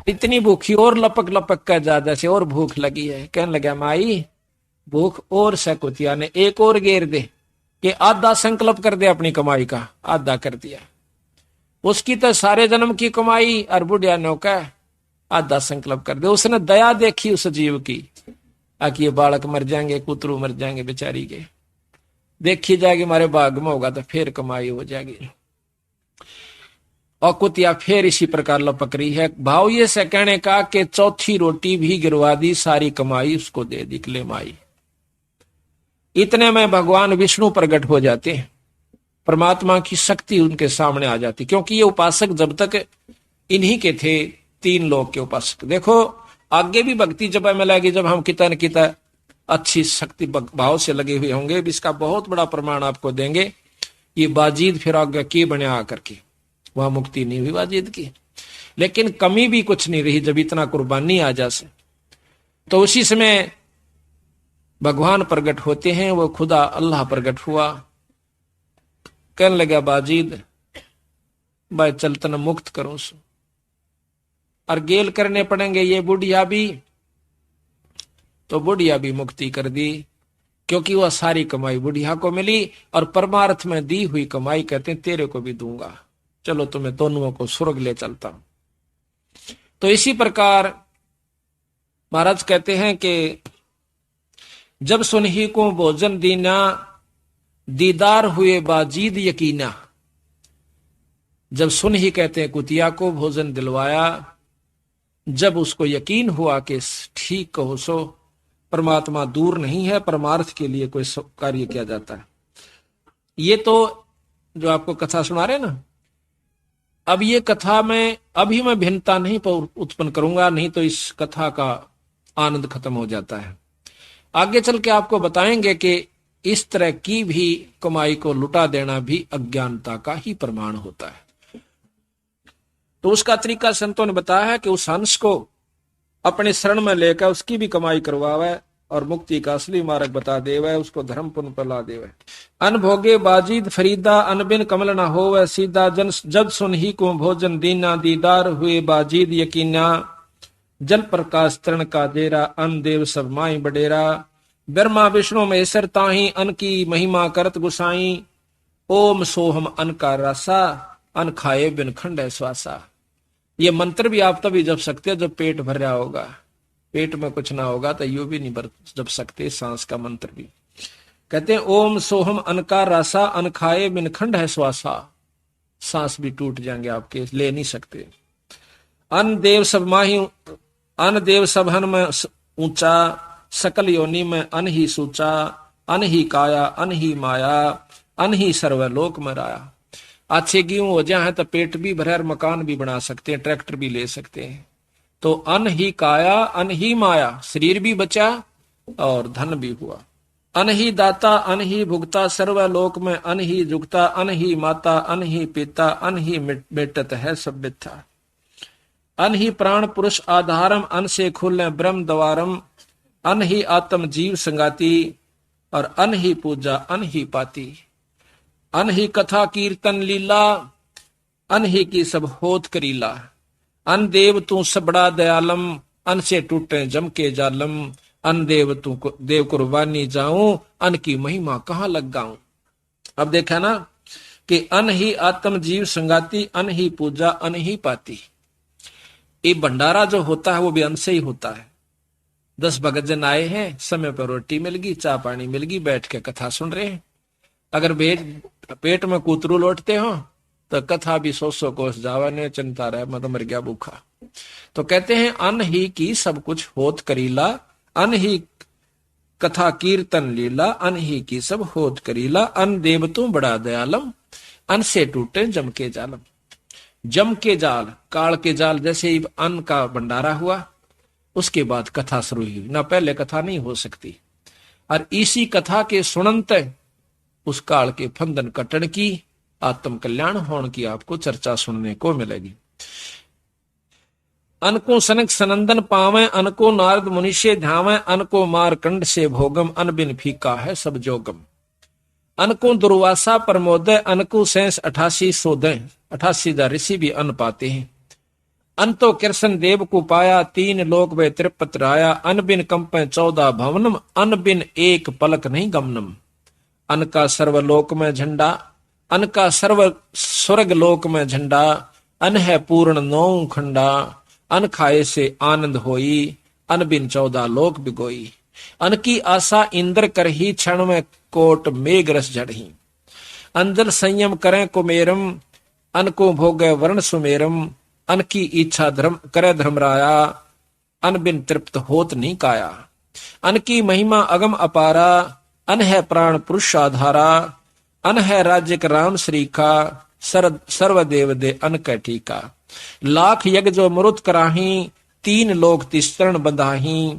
इतनी भूखी और लपक लपक कर जा, जैसे और भूख लगी है। कहने लगा माई भूख और से कुतिया ने एक और घेर दे कि आधा संकल्प कर दे अपनी कमाई का। आधा कर दिया, उसकी तो सारे जन्म की कमाई और बुढ़िया ने कहा आधा संकल्प कर दे। उसने दया देखी उस जीव की, आकि ये बालक मर जाएंगे, कुतरू मर जाएंगे बेचारी के, देखी जाएगी हमारे भाग में होगा तो फिर कमाई हो जाएगी। और कुतिया फिर इसी प्रकार लपक रही है। भाव ये से कहने का कि चौथी रोटी भी गिरवा दी, सारी कमाई उसको दे दी ले माई। इतने में भगवान विष्णु प्रकट हो जाते हैं, परमात्मा की शक्ति उनके सामने आ जाती, क्योंकि ये उपासक जब तक इन्हीं के थे, 3 लोग के उपासक। देखो आगे भी भक्ति जब हमें लगी, जब हम कितना न कितना अच्छी शक्ति भाव से लगे हुए होंगे, इसका बहुत बड़ा प्रमाण आपको देंगे। ये बाजीद फिर आगे की बने आकर के, वहां मुक्ति नहीं हुई बाजीद की, लेकिन कमी भी कुछ नहीं रही जब इतना कुर्बानी आ जासे। तो उसी समय भगवान प्रकट होते हैं, वो खुदा अल्लाह प्रकट हुआ। कहने लगा बाजीद भाई चल तना मुक्त करूं सु, और गेल करने पड़ेंगे ये बुढ़िया भी। तो बुढ़िया भी मुक्ति कर दी, क्योंकि वह सारी कमाई बुढ़िया को मिली, और परमार्थ में दी हुई कमाई कहते हैं तेरे को भी दूंगा, चलो तुम्हें दोनों को स्वर्ग ले चलता हूं। तो इसी प्रकार महाराज कहते हैं कि जब सुनही को भोजन दीना, दीदार हुए बाजीद यकीना। जब सुनही कहते हैं कुतिया को भोजन दिलवाया, जब उसको यकीन हुआ कि ठीक कहो सो परमात्मा दूर नहीं है, परमार्थ के लिए कोई कार्य किया जाता है। ये तो जो आपको कथा सुना रहे ना, अब ये कथा में अभी मैं भिन्नता नहीं उत्पन्न करूंगा, नहीं तो इस कथा का आनंद खत्म हो जाता है। आगे चल के आपको बताएंगे कि इस तरह की भी कमाई को लुटा देना भी अज्ञानता का ही प्रमाण होता है। तो उसका तरीका संतों ने बताया है कि उस हंस को अपने शरण में लेकर उसकी भी कमाई करवावे और मुक्ति का असली मार्ग बता देवे, उसको धर्म पुण्य पर ला देवे। अनभोगे बाजीद फरीदा, अनबिन कमल न होवे सीधा, जन जब सुनही को भोजन दीना, दीदार हुए बाजीद यकीना। जल प्रकाश तरण का देरा, अन देव सब माई बडेरा। ब्रह्मा विष्णु महेश्वर ताही, अन की महिमा करत गुसाई। ओम सोहम अन का रासा, अन खाए बिन खंड श्वासा। ये मंत्र भी आप तभी जप सकते हैं जब पेट भर रहा होगा, पेट में कुछ ना होगा तो यू भी नहीं जप सकते। सांस का मंत्र भी कहते हैं ओम सोहम अन का रासा, अन खाए बिन खंड है श्वासा। सांस भी टूट जाएंगे आपके, ले नहीं सकते। अन देव सब माही, अन देव सबहन में ऊंचा, सकल योनि में अन ही सूचा। अन ही काया अन ही माया, अन ही सर्वलोक में राया। अच्छे गेहूं हो जाए तो पेट भी भरे और मकान भी बना सकते हैं, ट्रैक्टर भी ले सकते हैं। तो अन ही काया अन ही माया, शरीर भी बचा और धन भी हुआ। अन ही दाता अन ही भुगता, सर्वलोक में अन ही जुगता। अन ही माता अन ही पिता, अन ही मिटत है सब मिथ्या। अन ही प्राण पुरुष आधारम, अन से खुले ब्रह्म द्वारम। अन ही आत्म जीव संगाती, और अन ही पूजा अन ही पाती। अन ही कथा कीर्तन लीला, अन ही की सब होत करीला। अन देव तू सबड़ा दयालम, अन से टूटे जम के जालम। अन देव तू देव कुर्बानी जाऊं, अन की महिमा कहाँ लग गाऊं। अब देखा ना कि अन ही आत्म जीव संगाती, अन ही पूजा अन ही पाती। ये भंडारा जो होता है वो भी अन्न से ही होता है। 10 भगत जन आए हैं, समय पर रोटी मिल गई, चाय पानी मिल गई, बैठ के कथा सुन रहे हैं। अगर पेट में कूतरू लौटते हो तो कथा भी 100 कोस जावा ने चिंता रहे, मतलब मर गया भूखा। तो कहते हैं अन्न ही की सब कुछ होत करीला, अन्न ही कथा कीर्तन लीला। अन्न ही की सब होत करीला, अन्न देव तू बड़ा दयालम। अन्न से टूटे जम के जालम। जम के जाल, काल के जाल, जैसे ही अन्न का भंडारा हुआ उसके बाद कथा शुरू हुई, ना पहले कथा नहीं हो सकती। और इसी कथा के सुनंत उस काल के फंदन कटन की, आत्म कल्याण होने की आपको चर्चा सुनने को मिलेगी। अनको सनक सनंदन पावे, अनको नारद मुनिषे ध्यावे। अनको मारकंड से भोगम, अन बिन फीका है सब जोगम। अनको दुर्वासा प्रमोदय, अनको सेंस 88 सोदय। 88 ऋषि भी अन्न पाते हैं। अंतो कृष्ण देव को पाया, तीन लोक वे त्रिपत राया। अन बिन कंपे 14 भवनम, अन बिन एक पलक नहीं गमनम। अन का सर्वलोक में झंडा, अन का सर्व स्वर्ग लोक में झंडा। अन है पूर्ण 9 खंडा, अन खाए से आनंद होई। अन बिन 14 लोक बिगोई। अन की आशा इंद्र करही, क्षण में कोट मेघ रस झड़ही। अंजल संयम करें कुमेरम, अन को भोगे वर्ण सुमेरम। अन की इच्छा धर्म करे धर्मराया, अन बिन तृप्त होत नहीं काया। अन की महिमा अगम अपारा, अन है प्राण पुरुष आधारा। अन है राज्य राम श्री का, सर्वदेव दे अन कै टीका। लाख यज्ञ जो मरुत कराही, 3 लोक तिस्तरण बंधाही।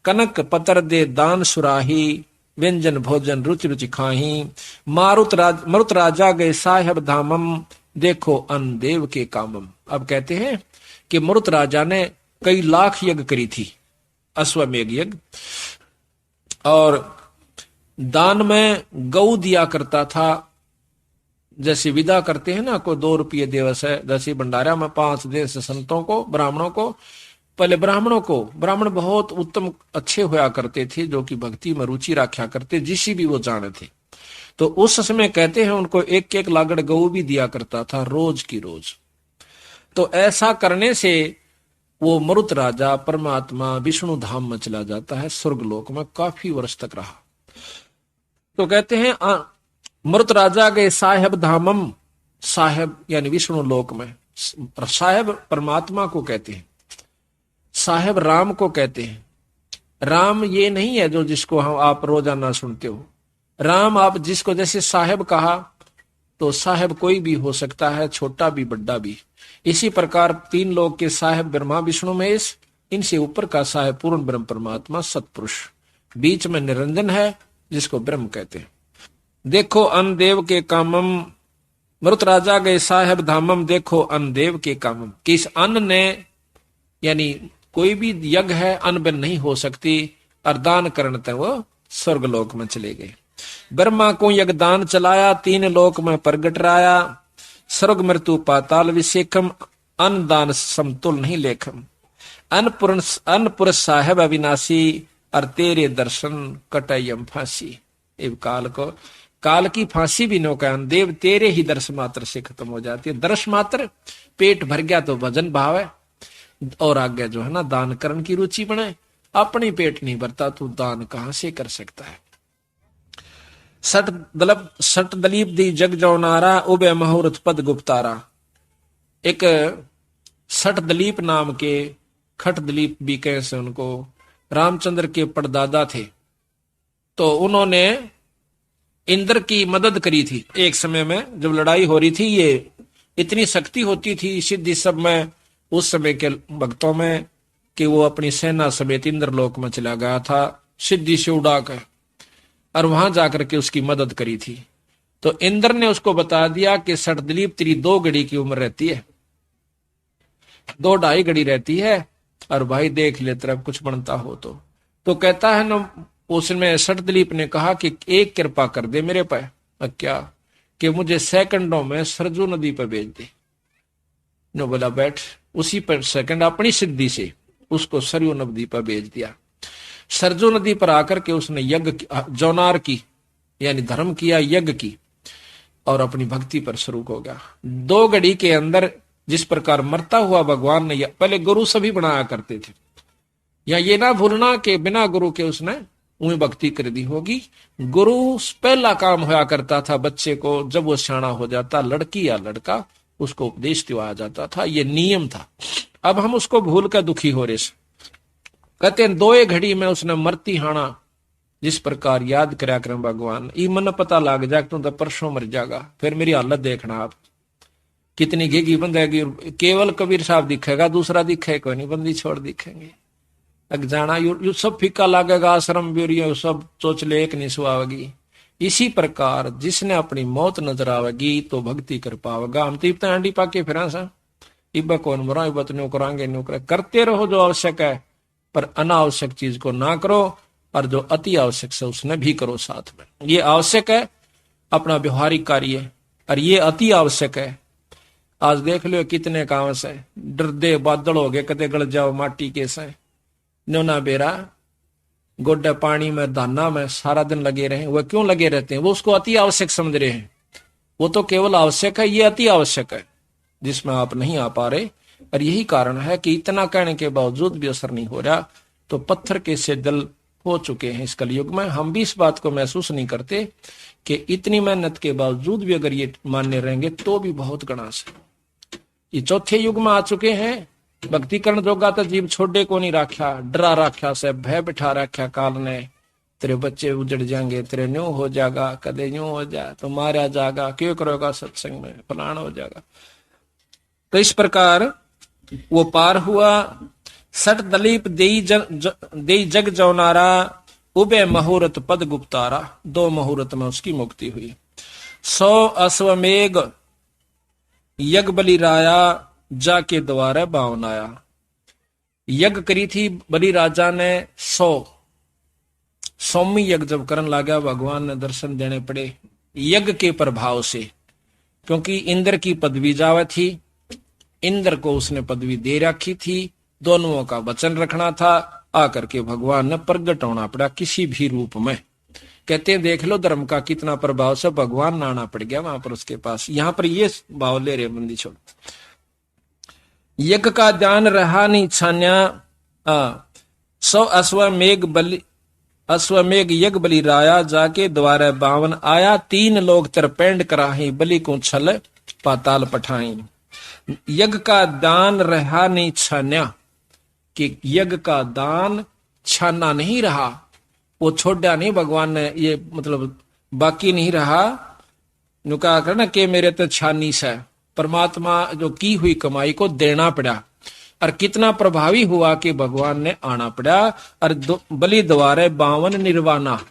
कनक पतर दे दान सुराही, व्यंजन भोजन रुचि रुचि खाही। मरुत राजा गए साहेब धामम, देखो अन देव के कामम। अब कहते हैं कि मरुत राजा ने कई लाख यज्ञ करी थी, अश्वमेघ यज्ञ, और दान में गऊ दिया करता था। जैसे विदा करते हैं ना, कोई 2 रुपये दिवस है, जैसे भंडारा में 5 देश संतों को, ब्राह्मणों को। पहले ब्राह्मण बहुत उत्तम अच्छे होया करते थे, जो कि भक्ति में रुचि रखा करते, जिसी भी वो जाने थे। तो उस समय कहते हैं उनको 1-1 लागड़ गऊ भी दिया करता था, रोज की रोज। तो ऐसा करने से वो मरुत राजा परमात्मा विष्णु धाम में चला जाता है, स्वर्गलोक में काफी वर्ष तक रहा। तो कहते हैं मरुत राजा गए साहेब धामम, साहेब यानी विष्णु लोक में। साहेब परमात्मा को कहते हैं, साहेब राम को कहते हैं। राम ये नहीं है जो जिसको हम आप रोजाना सुनते हो। राम आप जिसको जैसे साहेब कहा, तो साहेब कोई भी हो सकता है, छोटा भी बड़ा भी। इसी प्रकार 3 लोक के साहेब ब्रह्मा विष्णु महेश, इनसे ऊपर का साहेब पूर्ण ब्रह्म परमात्मा सतपुरुष, बीच में निरंजन है जिसको ब्रह्म कहते हैं। देखो अन देव के कामम, मरुत राजा गए साहेब धामम, देखो अन देव के कामम। किस अन्न ने, यानी कोई भी यज्ञ है अन्न बिन नहीं हो सकती, और दान करने तक वो स्वर्गलोक में चले गए। ब्रह्मा को यज्ञदान चलाया, 3 लोक में प्रगट राया। स्वर्ग मृत्यु पाताल विशेखम, अन्न दान समतुल नहीं लेखम। अन्न साहेब अविनाशी, और तेरे दर्शन कटयम फांसी। काल की फांसी भी नौकायन देव, तेरे ही दर्श मात्र से खत्म हो जाती है। दर्श मात्र, पेट भर गया तो भजन भाव है, और आगे जो है ना दान करने की रुचि बने। अपनी पेट नहीं भरता तो दान कहां से कर सकता है। सट दलीप दी जग जो नारा, उबे मुहूर्त पद गुप्तारा। एक सट दलीप नाम के, खट दलीप भी कैसे उनको, रामचंद्र के परदादा थे। तो उन्होंने इंद्र की मदद करी थी एक समय में, जब लड़ाई हो रही थी। ये इतनी शक्ति होती थी सिद्धि सब में उस समय के भक्तों में, कि वो अपनी सेना समेत इंद्रलोक में चला गया था सिद्धि से उड़ाकर, और वहां जाकर के उसकी मदद करी थी। तो इंद्र ने उसको बता दिया कि सटदलीप तेरी 2 घड़ी की उम्र रहती है, 2-2.5 घड़ी रहती है, और भाई देख ले तरफ कुछ बनता हो तो कहता है ना, उसमें सटदलीप ने कहा कि एक कृपा कर दे मेरे पे। क्या? कि मुझे सेकंडों में सरजू नदी पर भेज दे। नो बोला बैठ। उसी पर सेकंड अपनी सिद्धि से उसको सरयू नदी पर भेज दिया। सरजू नदी पर आकर के उसने यज्ञ जौनार की, यानी धर्म किया, यज्ञ की, और अपनी भक्ति पर शुरू हो गया। 2 घड़ी के अंदर जिस प्रकार मरता हुआ भगवान ने, पहले गुरु सभी बनाया करते थे, या ये ना भूलना कि बिना गुरु के उसने उन्हें भक्ति कर दी होगी। गुरु पहला काम होया करता था बच्चे को, जब वो सियाना हो जाता, लड़की या लड़का, उसको उपदेश दिया जाता था, ये नियम था। अब हम उसको भूल कर दुखी हो रहे। कहते हैं 2 घड़ी में उसने मरती हाना, जिस प्रकार याद करया करें भगवान, ई मन पता लग जाए तू तो परसों मर जाएगा, फिर मेरी हालत देखना आप कितनी घेगी बंदेगी। केवल कबीर साहब दिखेगा, दूसरा दिखे कोई नहीं, बंदी छोड़ दिखेंगे। अग जाना यू सब फीका लागेगा, आश्रम ब्यूरियो सब चोचले एक नहीं सुहावेगी। इसी प्रकार जिसने अपनी मौत नजर आवेगी तो भक्ति कर पावेगा। हम तो इतना अंडी पाके फिर सा इब्बा कौन मरा, इब्बा तो न्यू करांगे, न्यू करें। करते रहो जो आवश्यक है, पर अनावश्यक चीज को ना करो, और जो अति आवश्यक है उसने भी करो साथ में। ये आवश्यक है अपना व्यवहारिक कार्य, और ये अति आवश्यक है आज देख लो कितने गांव से डरदे बादल हो गए, कदे गल जाओ माटी के से नोना बेरा गोड्डा पानी में दाना में सारा दिन लगे रहे। वह क्यों लगे रहते हैं? वो उसको अति आवश्यक समझ रहे हैं। वो तो केवल आवश्यक है, ये अति आवश्यक है जिसमें आप नहीं आ पा रहे। और यही कारण है कि इतना कहने के बावजूद भी असर नहीं हो रहा। तो पत्थर के से दिल हो चुके हैं इस कलयुग में। हम भी इस बात को महसूस नहीं करते कि इतनी मेहनत के बावजूद भी अगर ये मान्य रहेंगे तो भी बहुत गणास है। ये चौथे युग में आ चुके हैं। भक्ति करण जोगा तो जीव छोड़े को नहीं राख्या, डरा राख्या से भय बिठा राख्या काल ने। तेरे बच्चे उजड़ जाएंगे, तेरे न्यू हो जाएगा, कदे न्यू हो जाए तो मारा जाएगा, क्यों करोगा सत्संग में, फलाना हो जाएगा। तो इस प्रकार वो पार हुआ। सट दलीप देई जग जौनारा, उबे मुहूर्त पद गुप्तारा। 2 मुहूर्त में उसकी मुक्ति हुई। 100 अश्वमेघ यज्ञ बलि राया, जाके द्वारे बावन आया। यज्ञ करी थी बलि राजा ने 100वीं यज्ञ जब करन लगा, भगवान ने दर्शन देने पड़े यज्ञ के प्रभाव से। क्योंकि इंद्र की पदवी जावे थी, इंद्र को उसने पदवी दे रखी थी, दोनों का वचन रखना था। आकर के भगवान ने प्रगट होना पड़ा किसी भी रूप में। कहते हैं देख लो धर्म का कितना प्रभाव से भगवान नाना पड़ गया वहां पर उसके पास। यहां पर ये भाव ले रहे बंदी छोड़। यज्ञ का ध्यान रहा नहीं छान्या, 100 अश्वमेघ यज्ञ बलि राया, जाके द्वारे 52 आया। 3 लोग तरपेंड कराही, बलि को छल पाताल पठाई। यज्ञ का दान रहा नहीं छान्या, कि यज्ञ का दान छाना नहीं रहा, वो छोड़ा नहीं भगवान ने, ये मतलब बाकी नहीं रहा। नुका करना कि मेरे तो छानी से परमात्मा जो की हुई कमाई को देना पड़ा। और कितना प्रभावी हुआ कि भगवान ने आना पड़ा। और बलि द्वारे 52 निर्वाणा,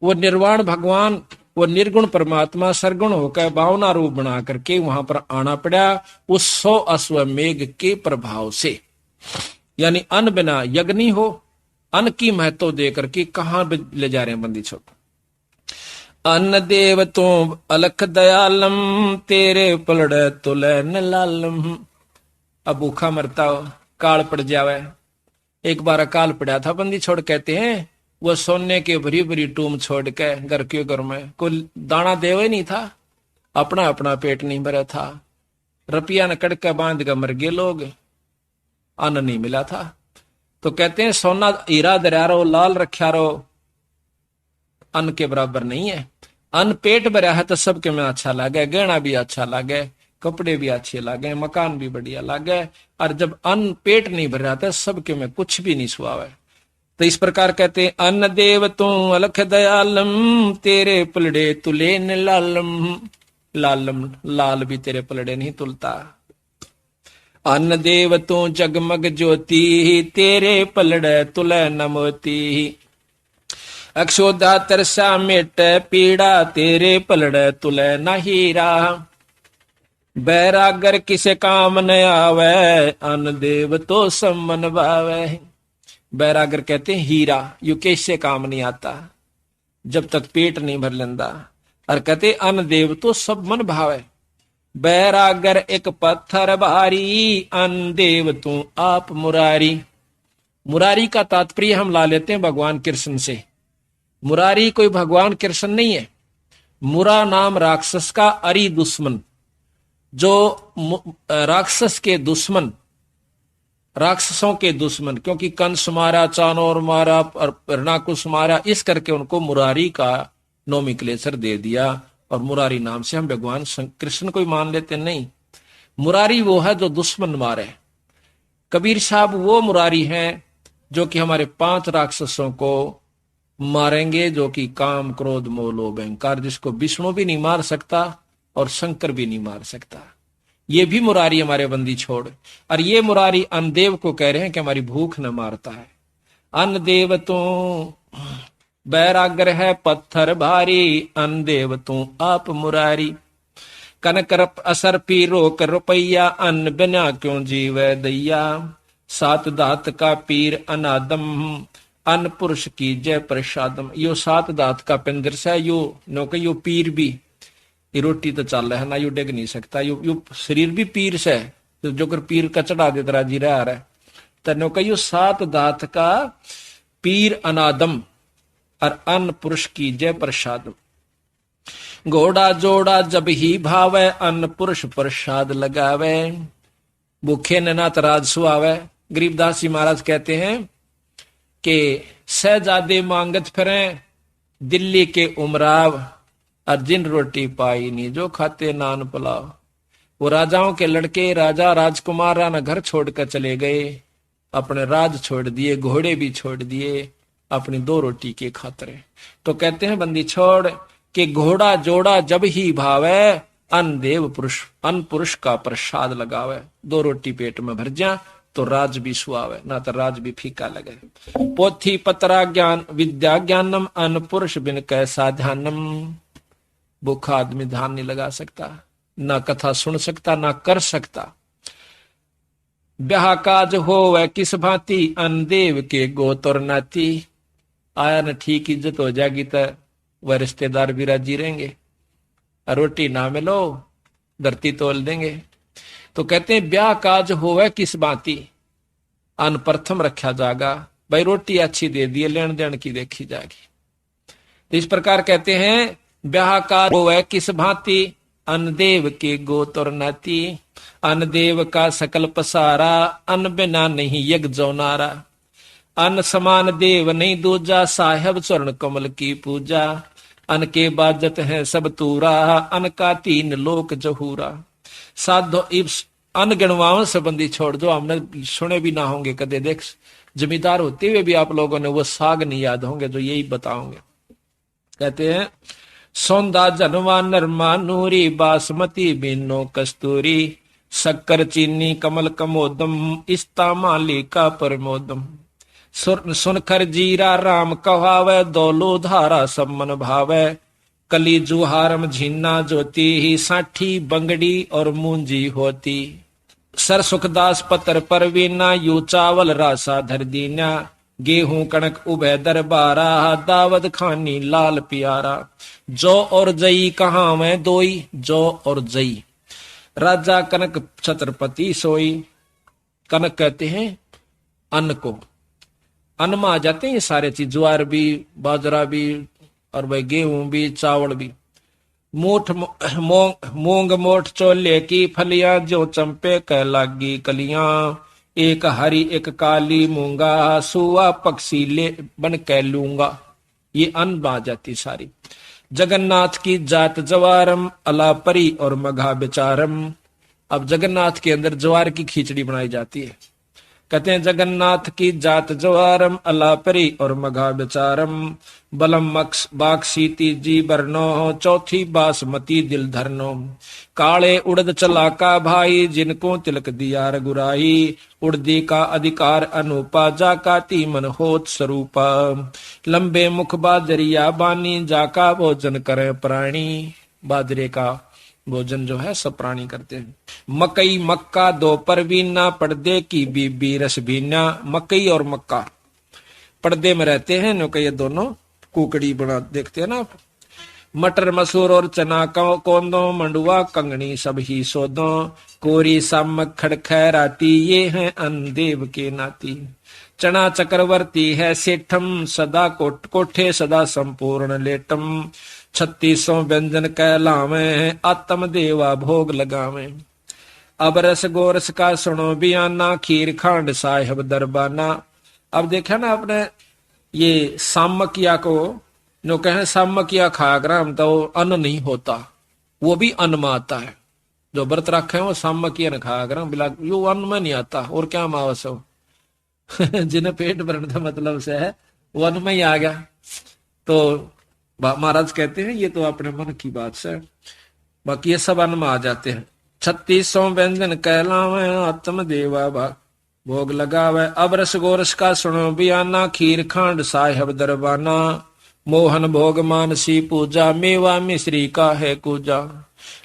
वो निर्वाण भगवान, वो निर्गुण परमात्मा सरगुण होकर 52 रूप बना करके वहां पर आना पड़ा उस 100 अश्वमेघ के प्रभाव से। यानी अन्न बिना यज्ञ नहीं हो। अन्न की महत्व दे करके कहां ले जा रहे हैं बंदी छोड़। अन्न देव तो अलख दयालम, तेरे पलड़े तुले न लालम। अब भूखा मरता हो, काल पड़ जावे। एक बार अकाल पड़ा था बंदी छोड़, कहते हैं वो सोने के भरी भरी टूम छोड़ के घर के घर में कोई दाना देवे नहीं था, अपना अपना पेट नहीं भरा था। रुपया न कड़का बांध कर मर गए लोग, अन्न नहीं मिला था। तो कहते हैं सोना हीरा दरिया रहो, लाल रखा रहो, अन्न के बराबर नहीं है। अन्न पेट भरा है तो सबके में अच्छा लगे, गहना भी अच्छा लगे, कपड़े भी अच्छे लगे, मकान भी बढ़िया लगे। और जब अन्न पेट नहीं भर रहा था सबके में कुछ भी नहीं सुहावे। तो इस प्रकार कहते हैं अन्न देव तू अलख दयालम, तेरे पलड़े तुले न लालम। लालम लाल भी तेरे पलड़े नहीं तुलता। अन्न देव तू जगमग ज्योति, तेरे पलड़े तुले न मोती। अक्षोदा तरसा मेट पीड़ा, तेरे पलड़े तुले न हीरा। बैरागर किसे काम न आवे, अन्न देव तो सम्मन भावे। बैरागर कहते हैं हीरा, यू कैसे काम नहीं आता जब तक पेट नहीं भर लेंदा। और कहते अन्न देव तो सब मन भावे। बैरागर एक पत्थर भारी, अन्न देव तू आप मुरारी। मुरारी का तात्पर्य हम ला लेते हैं भगवान कृष्ण से। मुरारी कोई भगवान कृष्ण नहीं है। मुरा नाम राक्षस का अरि दुश्मन, जो राक्षस के दुश्मन, राक्षसों के दुश्मन, क्योंकि कंस मारा, चाणोर मारा और हिरणाकुश मारा, इस करके उनको मुरारी का नोमिक्लेचर दे दिया। और मुरारी नाम से हम भगवान कृष्ण को ही मान लेते नहीं। मुरारी वो है जो दुश्मन मारे। कबीर साहब वो मुरारी हैं जो कि हमारे 5 राक्षसों को मारेंगे, जो कि काम क्रोध मोह लोभ अहंकार, जिसको विष्णु भी नहीं मार सकता और शंकर भी नहीं मार सकता। ये भी मुरारी हमारे बंदी छोड़। और ये मुरारी अन्नदेव को कह रहे हैं कि हमारी भूख न मारता है। अन्नदेव तू बैरागर है पत्थर भारी, अन्नदेव तू आप मुरारी। कनक असर पी रोक रुपैया, अन्न बिना क्यों जीवे दैया। 7 दात का पीर अनादम, अन्न पुरुष की जय प्रसादम। यो 7 दात का पिंदर से यो नौके यो पीर भी, ये रोटी तो चल रहा है ना, यू डिग नहीं सकता, यू शरीर भी पीर से है, तो जो कर पीर का चढ़ा दे तरा जी रहा है। तनो कहियो सात दात का पीर अनादम, और अन्न पुरुष की जय प्रसाद। घोड़ा जोड़ा जब ही भावे, अन्न पुरुष प्रसाद लगावे। भूखे ने नाथ राज सुआवे। गरीबदास जी महाराज कहते हैं कि शहजादे मांगत फिरे दिल्ली के उमराव, और जिन रोटी पाई नहीं जो खाते नान पुलाव। वो राजाओं के लड़के राजा राजकुमार ना घर छोड़कर चले गए, अपने राज छोड़ दिए, घोड़े भी छोड़ दिए अपनी 2 रोटी के खातिर। तो कहते हैं बंदी छोड़ कि घोड़ा जोड़ा जब ही भावे, अन्न देव पुरुष, अन्न पुरुष का प्रसाद लगावे। 2 रोटी पेट में भर जा तो राज भी सुआवे, ना तो राज भी फीका लगे। पोथी पतरा ज्ञान विद्या ज्ञानम, अन्न पुरुष बिन कैसा ध्यानम। भूखा आदमी ध्यान नहीं लगा सकता, ना कथा सुन सकता, ना कर सकता। ब्याह काज हो वह किस भांति, अन्न देव के गोतर नाती। आया न ठीक इज्जत हो जाएगी तो वह रिश्तेदार भी राजी रहेंगे, रोटी ना मिलो धरती तोल देंगे। तो कहते हैं ब्याह काज होवे किस बाती, अन्न प्रथम रखा जागा। भाई रोटी अच्छी दे दी, लेन देन की देखी जाएगी। तो इस प्रकार कहते हैं ब्याह काज होवे किस भांति, अन्न देव के गोतर नाती। अन्न देव का सकल पसारा, अन्न बिना नहीं यज्ञ जौनारा। अन्न समान देव नहीं दूजा, साहेब चरण कमल की पूजा। अन्न के बाजत है सब तूरा, अन्न का 3 लोक जहूरा। साधो अन्न गणवाओं संबंधी छोड़ दो, हमने सुने भी ना होंगे कदे। देख जमींदार होते हुए भी आप लोगों ने वो साग नहीं याद होंगे जो यही बताओगे। कहते हैं सौंदा जनवा नरमा नूरी, बासमती बीनो कस्तूरी। शक्कर चीनी कमल कमोदम, इस्ता माली का परमोदम। सुनकर जीरा राम कहावे, दौलो धारा सब मन भावे। कली जुहारम झीना ज्योति, ही साठी बंगड़ी और मूंजी होती। सर सुखदास पतर परवीना, यू चावल रासा धर दीना। गेहूं कणक उभय दरबारा, दावत खानी लाल प्यारा। जो और जई कहाँ में दोई, जो और जई राजा कनक छत्रपति सोई। कनक कहते हैं अन्न को, अन्न में आ जाते हैं ये सारे चीज, ज्वार भी, बाजरा भी, और भाई गेहूं भी, चावल भी। मूठ मूंग मोठ चोले की फलियां, जो चंपे कह लागी कलियां। एक हरी एक काली मूंगा, सुआ पक्षी ले बन कह लूंगा। ये अन्न में आ जाती सारी। जगन्नाथ की जात जवारम, अलापरी और मघा बेचारम। अब जगन्नाथ के अंदर ज्वार की खिचड़ी बनाई जाती है। कहते हैं जगन्नाथ की जात जवारम, अलापरी और मघा बेचारम। बलम मक्स बाक्सी तीजी बरनो, चौथी बासमती दिल धरनो। काले उड़द चला का भाई, जिनको तिलक दिया रघुराई। उड़दी का अधिकार अनुपा, जाका तीमन होत स्वरूपा। लंबे मुख बाजरिया बानी, जाका भोजन करे प्राणी। बाजरे का भोजन जो है सब प्राणी करते हैं। मकई मक्का 2 परवीना, पर्दे की बीबी रस बीना। मकई और मक्का पर्दे में रहते हैं, नो ये दोनों कुकड़ी बना देखते हैं ना आप। मटर मसूर और चना कोंदो, मंडुआ कंगनी सब ही सोदो। कोरी सामक खड़खैराती, ये हैं अन्न देव के नाती। चना चक्रवर्ती है सेठम, सदा कोठे सदा संपूर्ण लेटम। 3600 व्यंजन कहलावे, आत्म देवा भोग लगावे। अब रस गोरस का सुनो बियाना, खीर खांड साहिब दरबाना। अब देखा ना आपने ये सामकिया को, जो कहे सामकिया खाग्राम, तो अन्न नहीं होता, वो भी अन्न में आता है। जो व्रत रखे वो सामकिया न खाग्राम, बिला यो अन्न में नहीं आता, और क्या मावस हो। जिन्हें पेट भरने का मतलब से है वो अन्न में ही आ गया। तो महाराज कहते हैं ये तो अपने मन की बात से, बाकी ये सब अन्न में आ जाते हैं। 3600 व्यंजन कहलावे, आत्म देवा भोग लगावे। अब रस गोरस का सुनो बियाना, खीर खांड साहिब दरबाना। मोहन भोग मानसी पूजा, मेवा मिश्री का है कूजा।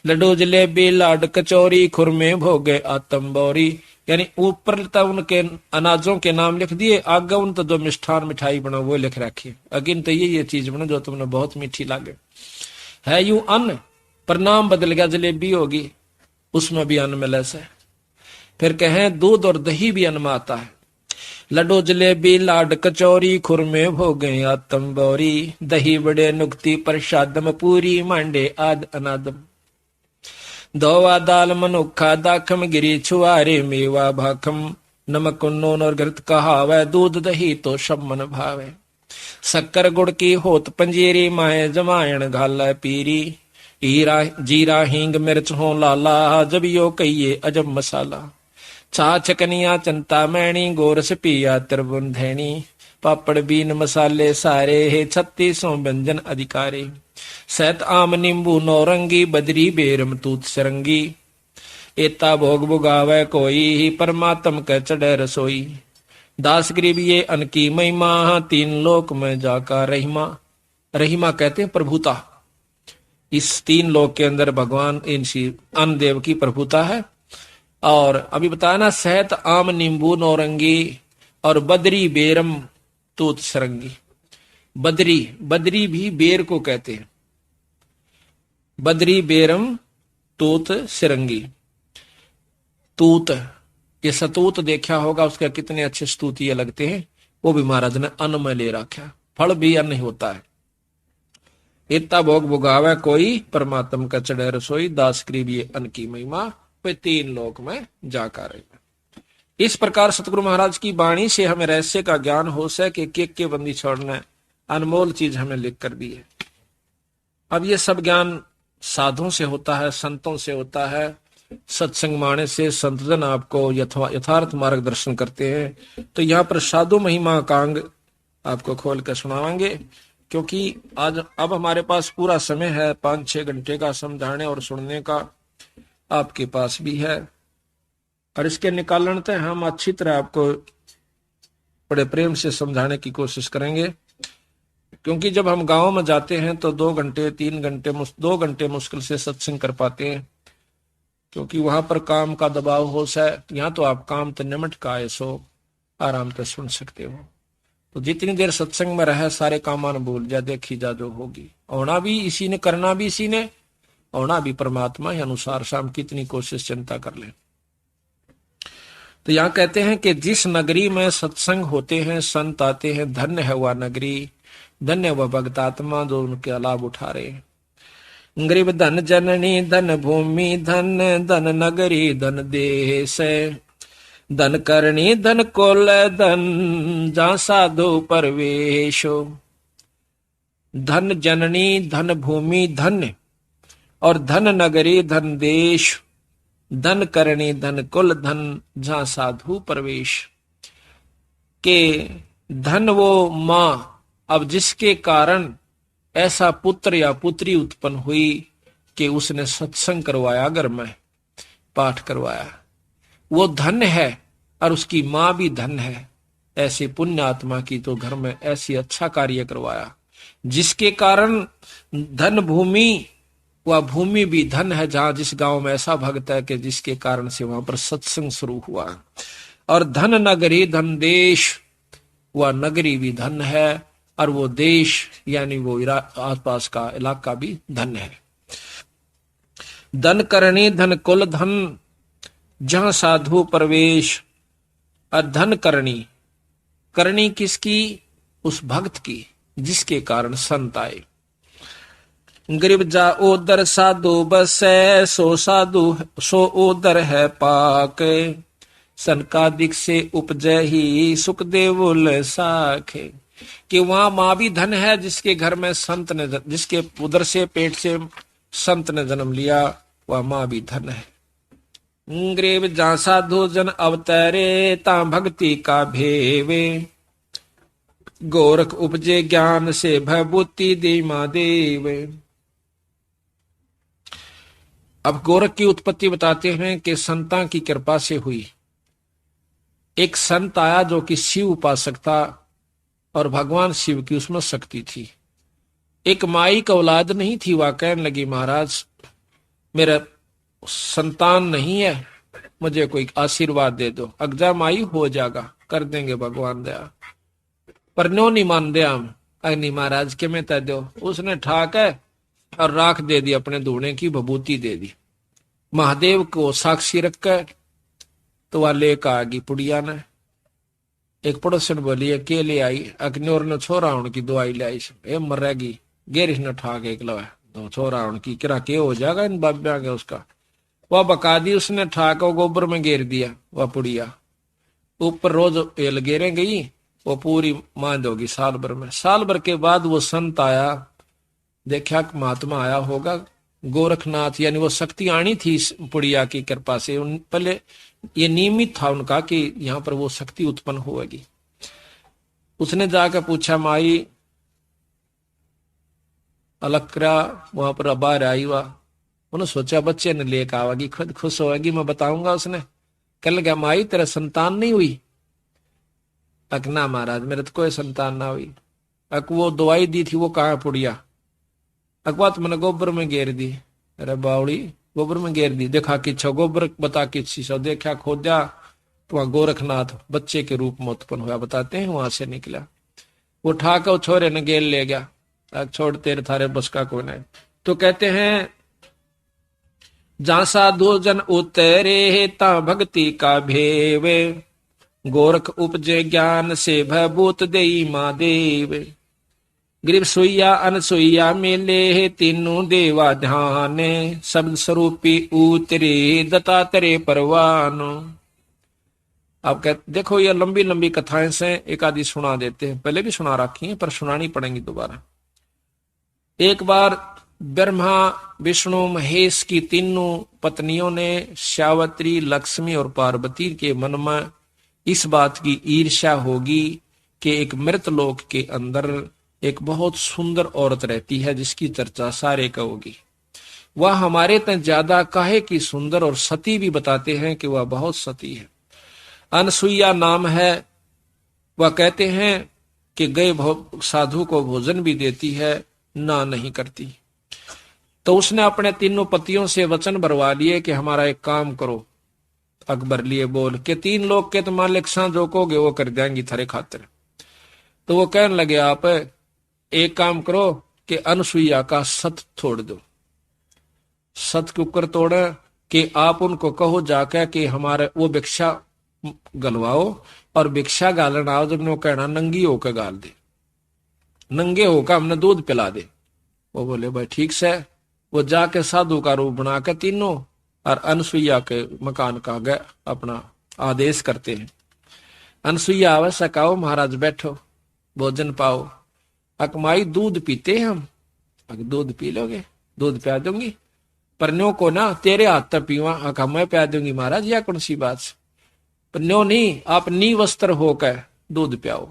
लड्डू जलेबी लाड कचौरी, खुरमे भोगे आत्म बौरी। यानी ऊपर तो उनके अनाजों के नाम लिख दिए, आगे उन तो जो मिष्ठान मिठाई बना वो लिख रखी। अगिन तो ये चीज बना जो तुमने बहुत मीठी लागे। है यू अन्न पर नाम बदल गया, जलेबी होगी, उसमें भी अन्न में लस है। फिर कहें दूध और दही भी अन्न में आता है। लड्डू जलेबी लाड कचौरी, खुरमे भोगे आतम बौरी, दही बड़े नुक्ति प्रसादम पूरी, मांडे आद अनादम। धोवा दाल मनुखा दाखम गिरी छुआरे, मेवा भाखम नमक नून और घृत कहावै, दूध दही तो सब मन भावे। शक्कर गुड़ की होत पंजीरी, माए जमायण घाला पीरी, हीरा जीरा हींग मिर्च हो लाला, जब यो कहिए अजब मसाला। छाछ कनिया चंता मैणी, गोरस पिया त्रिभुवन धैनी, पापड़ बीन मसाले सारे, हे 3600 व्यंजन अधिकारे। सैत आम नींबू नौरंगी, बदरी बेरम तूत सरंगी, एता भोग भुगावे कोई, परमात्म के चढ़े रसोई। दास गरीब ये अन की महिमा, 3 लोक में जाका रहीमा। रहीमा कहते हैं प्रभुता। इस 3 लोक के अंदर भगवान इनसी अन्न देव की प्रभुता है। और अभी बताया ना, सहत आम नींबू नौरंगी और बदरी बेरम तूत सरंगी। बदरी, बदरी भी बेर को कहते हैं। बदरी बेरम तूत सिरंगी। तूत, ये सतूत देखा होगा, उसका कितने अच्छे स्तुतिये लगते हैं, वो भी महाराज ने अन्न में ले रखा। फल भी अन्न ही होता है। इतना भोग भुगावे कोई, परमात्म का चढ़े रसोई, दास करीब ये अन्न की महिमा, वे 3 लोक में जाकर रहे। इस प्रकार सतगुरु महाराज की वाणी से हमें रहस्य का ज्ञान हो सके, के बंदी छोड़ना अनमोल चीज हमें लिख कर दी है। अब ये सब ज्ञान साधुओं से होता है, संतों से होता है, सत्संग माने से संतजन आपको यथार्थ मार्गदर्शन करते हैं। तो यहाँ पर साधु महिमा का अंग आपको खोल कर सुनावांगे, क्योंकि आज अब हमारे पास पूरा समय है, 5-6 घंटे का समझाने और सुनने का आपके पास भी है। और इसके निकालन तक हम अच्छी तरह आपको बड़े प्रेम से समझाने की कोशिश करेंगे, क्योंकि जब हम गांव में जाते हैं तो 2 घंटे 3 घंटे 2 घंटे मुश्किल से सत्संग कर पाते हैं, क्योंकि वहां पर काम का दबाव हो सा। यहाँ तो आप काम तो निमट का है, सो आराम से सुन सकते हो। तो जितनी देर सत्संग में रहे सारे कामान भूल जा, देखी जा जो होगी। होना भी इसी ने, करना भी इसी ने, होना भी परमात्मा के अनुसार। शाम कितनी कोशिश चिंता कर ले। तो यहाँ कहते हैं कि जिस नगरी में सत्संग होते हैं, संत आते हैं, धन्य है वह नगरी, धन्य वह भक्त आत्मा जो उनके लाभ उठा रहे। गरीब धन जननी, धन भूमि, धन धन नगरी, धन देश, धन करणी, धन कोल, धन जा साधु परवेशो। धन जननी, धन भूमि, धन्य, और धन नगरी, धन देश, धन करणी, धन कुल, धन जहां साधु प्रवेश। के धन वो मां, अब जिसके कारण ऐसा पुत्र या पुत्री उत्पन्न हुई कि उसने सत्संग करवाया, घर में पाठ करवाया, वो धन है। और उसकी मां भी धन है, ऐसे पुण्य आत्मा की तो घर में ऐसी अच्छा कार्य करवाया, जिसके कारण धन भूमि, वह भूमि भी धन है, जहां जिस गांव में ऐसा भक्त है कि जिसके कारण से वहां पर सत्संग शुरू हुआ। और धन नगरी, धन देश, वह नगरी भी धन है, और वो देश यानी वो आसपास का इलाका भी धन है। धन करणी, धन कुल, धन जहां साधु प्रवेश। और धन करणी, करणी किसकी? उस भक्त की जिसके कारण संत आए। गरीब जा उदर साधु बसै, सो साधु सो उदर है पाक, सनकादिक से उपजै ही सुख देवुल साखे। कि वहां मां भी धन है, जिसके घर में संत ने, जिसके उदर से पेट से संत ने जन्म लिया, वह मां भी धन है। गरीब जा साधु जन अवतरे, ता भक्ति का भेवे, गोरख उपजे ज्ञान से भयभूति दे महादेव। अब गोरख की उत्पत्ति बताते हैं कि संतां की कृपा से हुई। एक संत आया जो कि शिव उपासक था, और भगवान शिव की उसमें शक्ति थी। एक माई का औलाद नहीं थी, वह कहने लगी महाराज मेरा संतान नहीं है, मुझे कोई आशीर्वाद दे दो। अगजा माई हो जाएगा, कर देंगे भगवान दया। पर नो नहीं मान दिया हम, अग्नि महाराज के में तय दो। उसने ठाक है और राख दे दी, अपने धोने की विभूति दे दी। महादेव को साक्षी रखकर तो वह लेकर आ गई पुड़िया ने। एक पड़ोसन बोली के ले आई, अग्नियोर ने छोरा उनकी दवाई ले आई, ए मरेगी गेरिश ने ठा के लवा तो छोरा उनकी किरा के हो जाएगा इन बाब्या के उसका। वह बका दी उसने, ठा के गोबर में घेर दिया। वह पुड़िया ऊपर रोज एल गेरे गई, वो पूरी मांद होगी साल भर में। साल भर के बाद वो संत आया, देखा महात्मा आया होगा गोरखनाथ, यानी वो शक्ति आनी थी इस पुड़िया की कृपा से। उन पहले ये नियमित था उनका कि यहाँ पर वो शक्ति उत्पन्न होगी। उसने जाकर पूछा माई अलक्रा वहां पर बाहर आई। हुआ उन्होंने सोचा बच्चे ने लेकर आवेगी, खुद खुश होगी, मैं बताऊंगा। उसने कह लगा माई तेरा संतान नहीं हुई? अकना महाराज मेरे तो कोई संतान ना हुई। अक वो दवाई दी थी वो कहाँ पुड़िया? अकवा तो मैंने गोबर में घेर दी। अरे बावड़ी गोबर में घेर दी, देखा कि छो गोबर बता कि शीशो देखा खोदा तो वहां गोरखनाथ बच्चे के रूप में उत्पन्न हुआ, बताते हैं वहां से निकला। वो उठाकर छोरे ने गेल ले गया, छोड़ तेरे थारे बस का कौन है। तो कहते हैं जहां साधु जन उतरे ता भक्ति का भेवे, गोरख उपजे ज्ञान से भभूत देई महादेव। ग्रीव सोइया अनसोइया मेले तीनों देवा ध्यान, शब्द स्वरूपी उतरे दत्तात्रेय परवानो। आप कहते देखो ये लंबी लंबी कथाएं से एक आदि सुना देते हैं, पहले भी सुना रखी है पर सुनानी पड़ेंगी दोबारा। एक बार ब्रह्मा विष्णु महेश की तीनों पत्नियों ने सावित्री लक्ष्मी और पार्वती के मन में इस बात की ईर्ष्या होगी कि एक मृत लोक के अंदर एक बहुत सुंदर औरत रहती है जिसकी चर्चा सारे का होगी। वह हमारे तक ज्यादा काहे की सुंदर और सती भी बताते हैं कि वह बहुत सती है। अनसुईया नाम है। वह कहते हैं कि गए साधु को भोजन भी देती है, ना नहीं करती। तो उसने अपने तीनों पतियों से वचन भरवा लिए कि हमारा एक काम करो। अकबर लिए बोल के 3 लोग के तो मालिक सा जो कहोगे वो कर देंगी थारे खातिर। तो वो कहने लगे आप एक काम करो कि अनसुईया का सत छोड़ दो। सत के ऊपर तोड़े कि आप उनको कहो जाकर कि हमारे वो भिक्षा गलवाओ और भिक्षा गालन आओ। जब वो कहना नंगी होकर गाल दे, नंगे होकर हमने दूध पिला दे। वो बोले भाई ठीक से। वो जाके साधु का रूप बनाकर तीनों और अनसुईया के मकान का गए अपना आदेश करते हैं। अनसुईया आवश्यक आओ महाराज बैठो भोजन पाओ। अकमाई दूध पीते हैं हम। अगर दूध पी लोगे दूध प्या दूंगी, पर न्यो को ना तेरे हाथ तक पीवा। अका मैं प्या दूंगी महाराज, या कौन सी बात से? पर न्यो नहीं, आप नी वस्त्र होकर दूध प्याओ।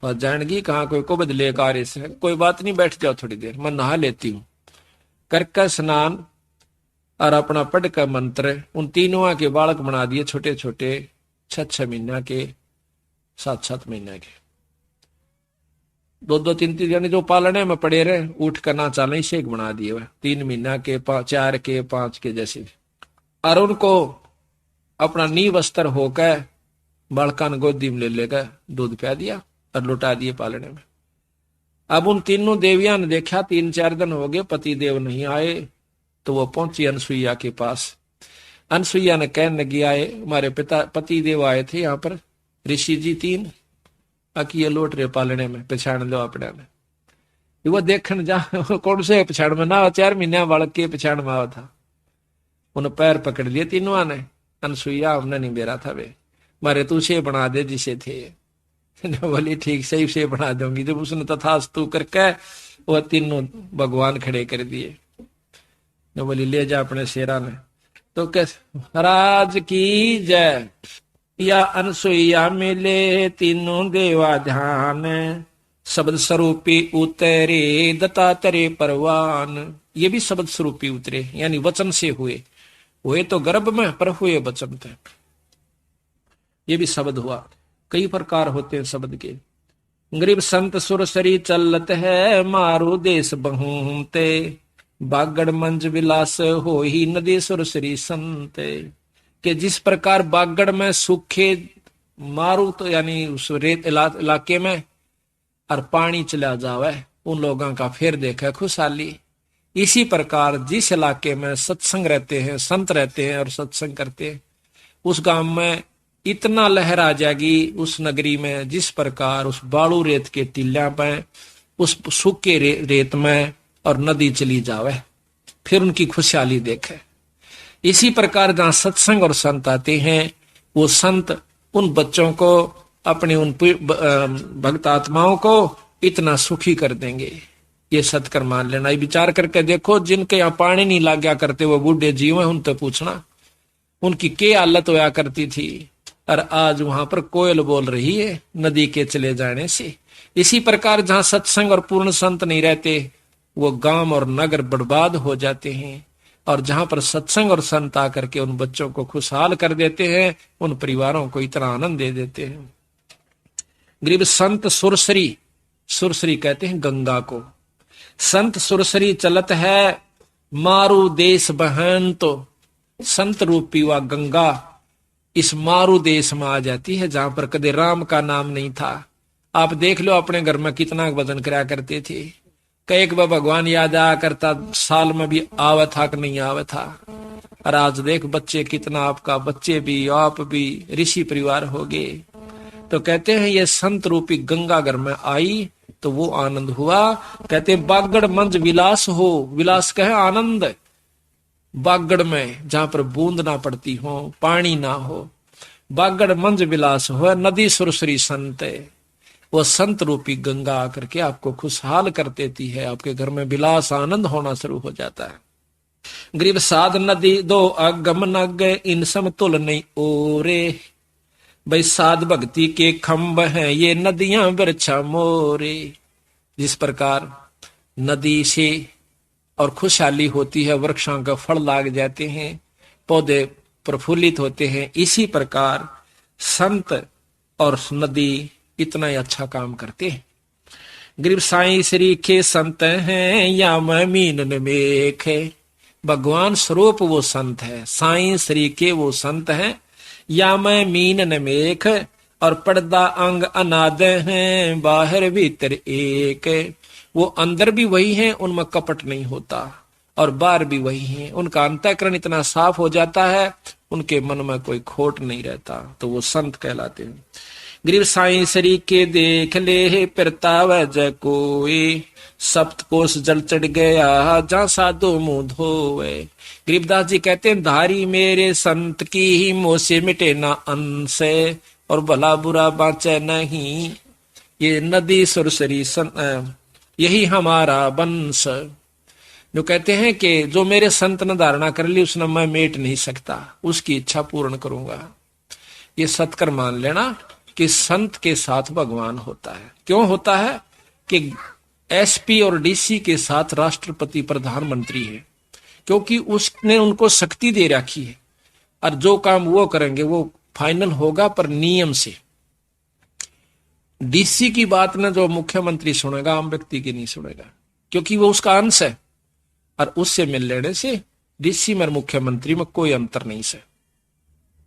और जानगी कहाँ कोई को बदले कार्य से, कोई बात नहीं बैठ जाओ थोड़ी देर, मैं नहा लेती हूँ। करके स्नान और अपना पढ़ का मंत्र उन तीनों के बालक बना दिए, छोटे छोटे 6 महीना के 7 महीना के, 2 3 यानी जो पालने में पड़े रहे उठ कर ना चाले शेख बना दिए हुए 3 महीना के 4 के 5 के जैसे। और उनको अपना नी वस्त्र होकर बालका ने गोदी में ले लेकर दूध पिया दिया और लुटा दिए पालने में। अब उन तीनों देवियां ने देखा 3-4 दिन हो गए पति देव नहीं आए, तो वो पहुंची अनसुईया के पास। अनसुईया ने कहने लगी आए हमारे पति देव आए थे यहाँ पर ऋषि जी 3 अकी लौट रहे पालने में, पछाण लो अपने में। वो देखने जा कौन से पछाण में ना 4 महीने बालक के पछाण में आवा था। उन्हें पैर पकड़ लिए तीनों ने। अनसुईया हमने नहीं बेरा था वे मारे तू से बना दे जिसे थे। बोली ठीक सही से बना दूंगी। जब उसने तथास्तु करके वो तीनों भगवान खड़े कर दिए। बोली ले जा अपने शेरा ने। तो कैसे महाराज की जय। या अनसुईया मिले तीनों देवा ध्यान, शब्द स्वरूपी उतरे दत्तात्रेय परवान। ये भी शब्द स्वरूपी उतरे यानी वचन से हुए तो गर्भ में पर हुए वचन थे। ये भी शब्द हुआ। कई प्रकार होते हैं शब्द के। गरीब संत सुरसरी चलत है मारू देश बहुते, बागड़ मंज विलास हो ही नदी सुरसरी संत। कि जिस प्रकार बागड़ में सूखे मारू तो यानी उस रेत इलाके में और पानी चला जावे उन लोगों का फिर देखा खुशहाली। इसी प्रकार जिस इलाके में सत्संग रहते हैं, संत रहते हैं और सत्संग करते हैं, उस गांव में इतना लहर आ जाएगी उस नगरी में, जिस प्रकार उस बालू रेत के टीला पे, उस सूखे रेत में और नदी चली जावे, फिर उनकी खुशहाली देखे। इसी प्रकार जहां सत्संग और संत आते हैं, वो संत उन बच्चों को, अपने उन भक्त आत्माओं को इतना सुखी कर देंगे। ये सत्कर मान लेना। ये विचार करके देखो, जिनके यहाँ पानी नहीं लाग गया करते वो बूढ़े जीव हैं, उनसे पूछना उनकी क्या हालत होया करती थी, और आज वहां पर कोयल बोल रही है नदी के चले जाने से। इसी प्रकार जहां सत्संग और पूर्ण संत नहीं रहते, वो गांव और नगर बर्बाद हो जाते हैं, और जहां पर सत्संग और संत आकर के उन बच्चों को खुशहाल कर देते हैं, उन परिवारों को इतना आनंद दे देते हैं। गरीब संत सुरसरी, सुरसरी कहते हैं गंगा को। संत सुरसरी चलत है मारू देश बहन, तो संत रूपी व गंगा इस मारू देश में आ जाती है, जहां पर कदे राम का नाम नहीं था। आप देख लो अपने घर में कितना वजन कराया करते थे, कई बार भगवान याद आया करता, साल में भी आवा था कि नहीं आवा था। और आज देख बच्चे कितना, आपका बच्चे भी आप भी ऋषि परिवार हो गए। तो कहते हैं ये संत रूपी गंगा घर में आई तो वो आनंद हुआ। कहते बागड़ मंज विलास हो, विलास कहे आनंद। बागड़ में जहां पर बूंद ना पड़ती हो, पानी ना हो, बागड़ मंज विलास हो, नदी सुरसरी संत, वो संत रूपी गंगा आकर के आपको खुशहाल कर देती है। आपके घर में विलास आनंद होना शुरू हो जाता है। गरीब साध नदी दो अगम नग, इन समतुल नहीं ओरे। भाई साध भक्ति के खंभ हैं ये नदियां वृक्षा मोरे। जिस प्रकार नदी से और खुशहाली होती है, वृक्षों का फल लाग जाते हैं, पौधे प्रफुल्लित होते हैं, इसी प्रकार संत और नदी इतना ही अच्छा काम करते हैं। गरीब साईं श्री के संत हैं या मैं मीन मेख है। भगवान स्वरूप वो संत है, साईं श्री के वो संत हैं, या मैं मीन न मेख, और पर्दा अंग अनाद हैं, बाहर भीतर एक। वो अंदर भी वही हैं, उनमें कपट नहीं होता, और बाहर भी वही हैं। उनका अंतःकरण इतना साफ हो जाता है, उनके मन में कोई खोट नहीं रहता, तो वो संत कहलाते हैं। गरीब साईं श्री के देख ले परताव जय कोई, सप्तकोश जल चढ़ गया जहां साधु मुंह धोए। गरीबदास जी कहते हैं धारी मेरे संत की ही मोह से मिटे ना अंश, और भला बुरा बाँचे नहीं, ये नदी सुरसरी यही हमारा वंश। जो कहते हैं कि जो मेरे संत ने धारणा कर ली उसने मैं मेट नहीं सकता, उसकी इच्छा पूर्ण करूंगा। ये सत्कर मान लेना कि संत के साथ भगवान होता है। क्यों होता है कि एसपी और डीसी के साथ राष्ट्रपति प्रधानमंत्री है, क्योंकि उसने उनको शक्ति दे रखी है, और जो काम वो करेंगे वो फाइनल होगा पर नियम से। डीसी की बात ना जो मुख्यमंत्री सुनेगा, आम व्यक्ति की नहीं सुनेगा, क्योंकि वो उसका अंश है, और उससे मिल लेने से डीसी में मुख्यमंत्री में कोई अंतर नहीं है।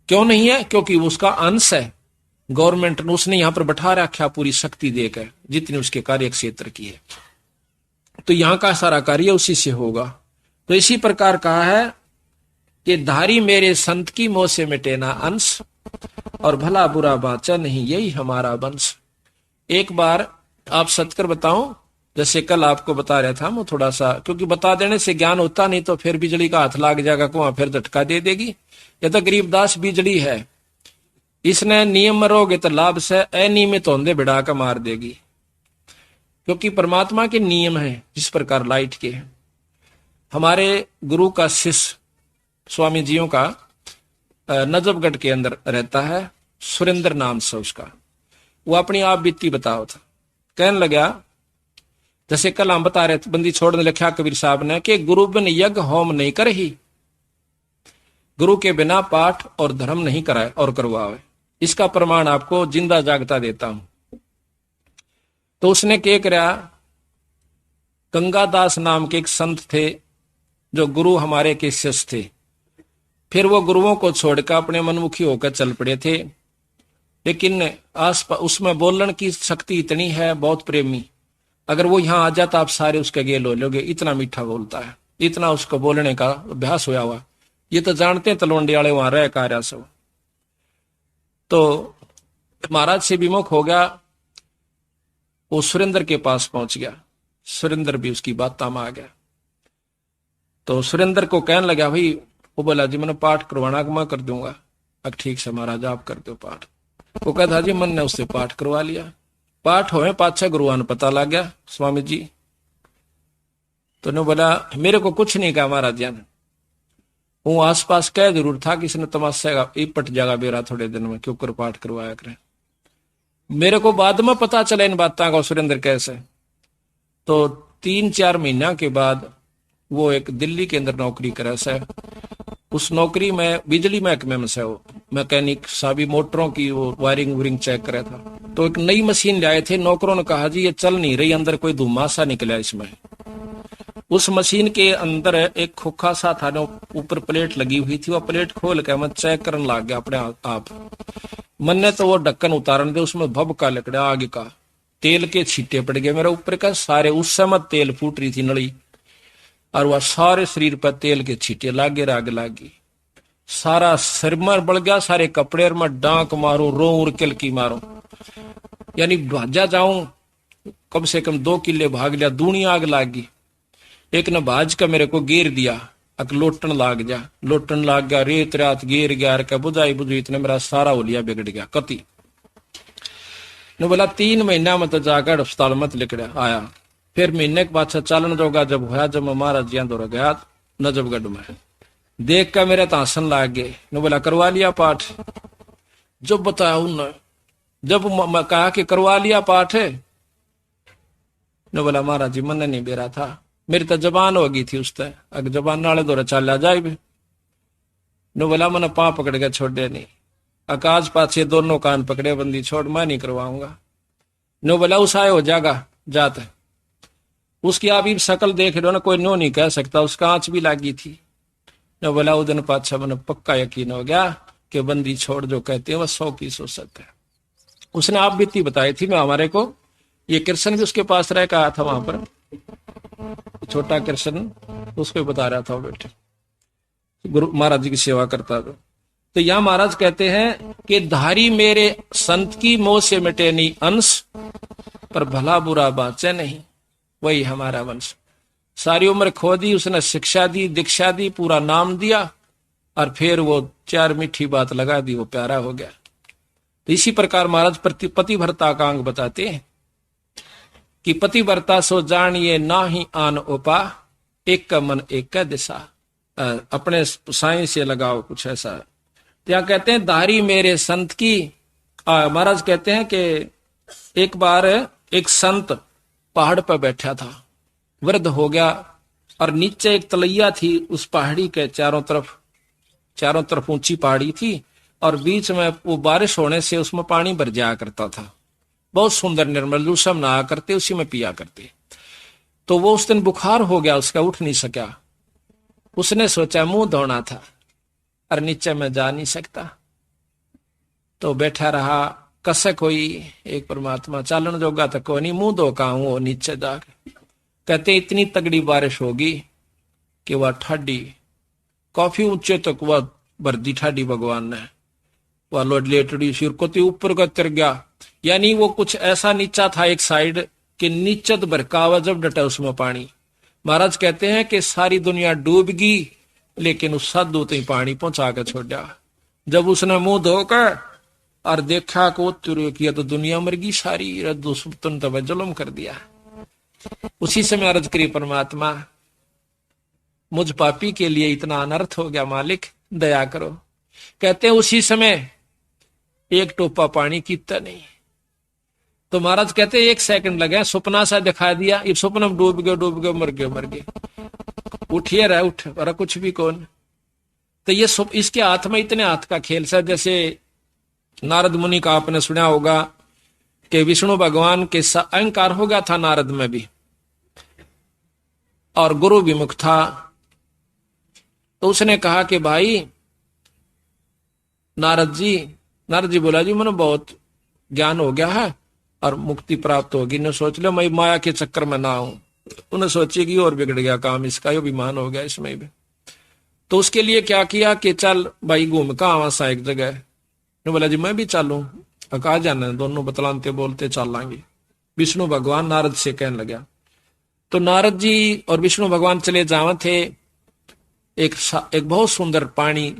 क्यों नहीं है? क्योंकि उसका अंश है। गवर्नमेंट ने उसने यहां पर बैठा रखा पूरी शक्ति देकर, जितनी उसके कार्य क्षेत्र की है, तो यहां का सारा कार्य उसी से होगा। तो इसी प्रकार कहा है कि धारी मेरे संत की मोह से मिटे ना अंश, और भला बुरा बाचा नहीं यही हमारा वंश। एक बार आप सत्कर बताऊं, जैसे कल आपको बता रहा था, मैं थोड़ा सा, क्योंकि बता देने से ज्ञान होता नहीं तो फिर बिजली का हाथ लाग जाएगा, को फिर झटका दे देगी। यह तो गरीबदास बिजली है, इसने नियम मरोगे तो लाभ से, अनियमित होंदे बिड़ा का मार देगी। क्योंकि परमात्मा के नियम है जिस प्रकार लाइट के। हमारे गुरु का शिष्य स्वामी जियों का नजफगढ़ के अंदर रहता है, सुरेंद्र नाम से उसका, वो अपनी आप बीती बताओ था। कहने लगा, जैसे कल हम बता रहे थे, बंदी छोड़ने लिखा कबीर साहब ने कि गुरु बिन यज्ञ होम नहीं कर ही, गुरु के बिना पाठ और धर्म नहीं कराए और करवावे। इसका प्रमाण आपको जिंदा जागता देता हूं। तो उसने क्या करा, गंगादास नाम के एक संत थे जो गुरु हमारे के शिष्य थे। फिर वो गुरुओं को छोड़कर अपने मनमुखी होकर चल पड़े थे, लेकिन आसपास उसमें बोलने की शक्ति इतनी है, बहुत प्रेमी। अगर वो यहाँ आ जाता आप सारे उसके गेल हो लोगे, इतना मीठा बोलता है, इतना उसको बोलने का अभ्यास हुआ हुआ। ये तो जानते हैं तलवंडी वाले वहां रह कार्य सब। तो महाराज से विमुख हो गया, वो सुरेंद्र के पास पहुंच गया। सुरेंद्र भी उसकी बातों में आ गया। तो सुरेंद्र को कहने लगा, भाई वो बोला जी मैंने पाठ करवाना मैं कर दूंगा। अब ठीक से महाराज आप कर दो पाठ। वो कहता जी मन ने उससे पाठ करवा लिया। पाठ होए पाछा गुरुआन पता लग गया स्वामी जी। तो ने बोला मेरे को कुछ नहीं कहा महाराज जी ने। वो आसपास कह जरूर था कि इसने तमाशा का पट जाएगा बेरा थोड़े दिन में, क्यों कर पाठ करवाया करे। मेरे को बाद में पता चला इन बातों का सुरेंद्र कैसे। तो 3-4 महीना के बाद वो एक दिल्ली के अंदर नौकरी करे से। उस नौकरी में बिजली महकमे में से वो मैकेनिक साबी मोटरों की वो वायरिंग वूरिंग चेक करे था। तो एक नई मशीन लाए थे, नौकरों ने कहा जी ये चल नहीं रही, अंदर कोई धुआं निकला इसमें। उस मशीन के अंदर एक खोखा सा था, ऊपर प्लेट लगी हुई थी। वो प्लेट खोल के मैं चेक करने लग गया अपने आप। मन ने तो वो ढक्कन उतारने दे, उसमें भभका लकड़ा आगे का तेल के छींटे पड़ गए मेरे ऊपर का सारे। उस समय तेल फूट रही थी नली, और वह सारे शरीर पर तेल के छींटे लागे राग लागी। सारा सिर में बढ़ गया, सारे कपड़े में डांक मारो, रो उर्किल की मारो, यानी भाजा जाऊं कम से कम 2 किले भाग लिया। दूनी आग लागी। एक ने भाज का मेरे को घेर दिया, अक लोटन लाग गया, रेत रात घेर गया के बुझाई इतने मेरा सारा होलिया बिगड़ गया कति ने। बोला 3 महीना में तो जाकर अस्पताल मत लिखड़ा आया। फिर महीने के बाद चालन जोगा जब हुआ, जब मैं महाराज जी दौरा गया नजफगढ़ में, देख कर मेरे तो हंसन लाग गए। ने बोला करवा लिया पाठ। जब बताया उन्होंने, जब मैं कहा कि करवा लिया पाठ है, ने बोला महाराज जी मन नहीं बेरा था, मेरी तो जबान हो गई थी उससे, अगर जबान नाले दौरा चल जाए भी। ने बोला मैंने पाँव पकड़ के छोड़े नहीं, आकाश पाछे दोनों कान पकड़े बंदी छोड़, मैं नहीं करवाऊंगा। ने बोला उसाए हो जाएगा जाते। उसकी आप शकल देख रहे हो ना, कोई नो नहीं कह सकता, उसका आंच भी लागी थी। ने बोला उस दिन पाछा मैंने पक्का यकीन हो गया कि बंदी छोड़ जो कहते हैं वह 100% सत्य है। उसने आप बीती बताई थी मैं हमारे को, ये कृष्ण भी उसके पास रह कहा था वहां पर, छोटा कृष्ण उसको बता रहा था वो बेटे गुरु महाराज जी की सेवा करता था। तो यहां महाराज कहते हैं कि धारी मेरे संत की मोह से मिटे नहीं अंश, पर भला बुरा बाचे नहीं, वही हमारा वंश। सारी उम्र खो दी उसने, शिक्षा दी, दीक्षा दी, पूरा नाम दिया, और फिर वो 4 मीठी बात लगा दी, वो प्यारा हो गया। तो इसी प्रकार महाराज पतिव्रता का अंग बताते हैं कि पतिव्रता सो जानिए ना ही आन उपा, एक का मन एक का दिशा। अपने साई से लगाओ, कुछ ऐसा। क्या कहते हैं धारी मेरे संत की। महाराज कहते हैं कि एक बार एक संत पहाड़ पर बैठा था, वृद्ध हो गया, और नीचे एक तलैया थी। उस पहाड़ी के चारों तरफ ऊंची पहाड़ी थी, और बीच में वो बारिश होने से उसमें पानी भर जाया करता था। बहुत सुंदर निर्मल जल सब नहाया करते, उसी में पिया करते। तो वो उस दिन बुखार हो गया, उसका उठ नहीं सका। उसने सोचा मुंह धोना था, और नीचे में जा नहीं सकता, तो बैठा रहा। कसक हुई एक परमात्मा, चालन जोगा तक को नहीं, मुंह धो का हूं नीचे जाकर। कहते इतनी तगड़ी बारिश होगी कि वह ठाडी काफी ऊंचे तक वह भर दी ठाडी भगवान ने, वह लेटड़ी सिर को ऊपर का तिर गया। यानी वो कुछ ऐसा नीचा था एक साइड कि नीचे तो बरकावा जब डटा उसमें पानी। महाराज कहते हैं कि सारी दुनिया डूब गई, लेकिन उस साधु तक पानी पहुंचा कर छोड़ा। जब उसने मुंह धोकर और देखा को किया तो दुनिया मर गई सारी, रद्दो सुल्तान तब जुल्म कर दिया। उसी समय अर्ज करी परमात्मा मुझ पापी के लिए इतना अनर्थ हो गया, मालिक दया करो। कहते हैं उसी समय एक टोपा पानी पीता नहीं। तो महाराज कहते 1 सेकंड लगे, सपना सा दिखा दिया, ये सपना में डूब गए मर गए उठिए रहा उठ, और कुछ भी कौन। तो ये इसके हाथ में इतने हाथ का खेल सा, जैसे नारद मुनि का आपने सुना होगा कि विष्णु भगवान के अहंकार हो गया था नारद में भी, और गुरु विमुख था। तो उसने कहा कि भाई नारद जी बोला जी मैंने बहुत ज्ञान हो गया है, और मुक्ति प्राप्त होगी। न सोच लो मैं माया के चक्कर में ना हूं, उन्हें सोचिए कि और बिगड़ गया काम इसका, यो विमान हो गया इसमें भी। तो उसके लिए क्या किया कि चल भाई घूम का आवा सा एक जगह। ने बोला जी मैं भी चलूं, कहा जाना, दोनों बतलाते बोलते चल लाएंगे। विष्णु भगवान नारद से कहने लगा। तो नारद जी और विष्णु भगवान चले जावा थे। एक बहुत सुंदर पानी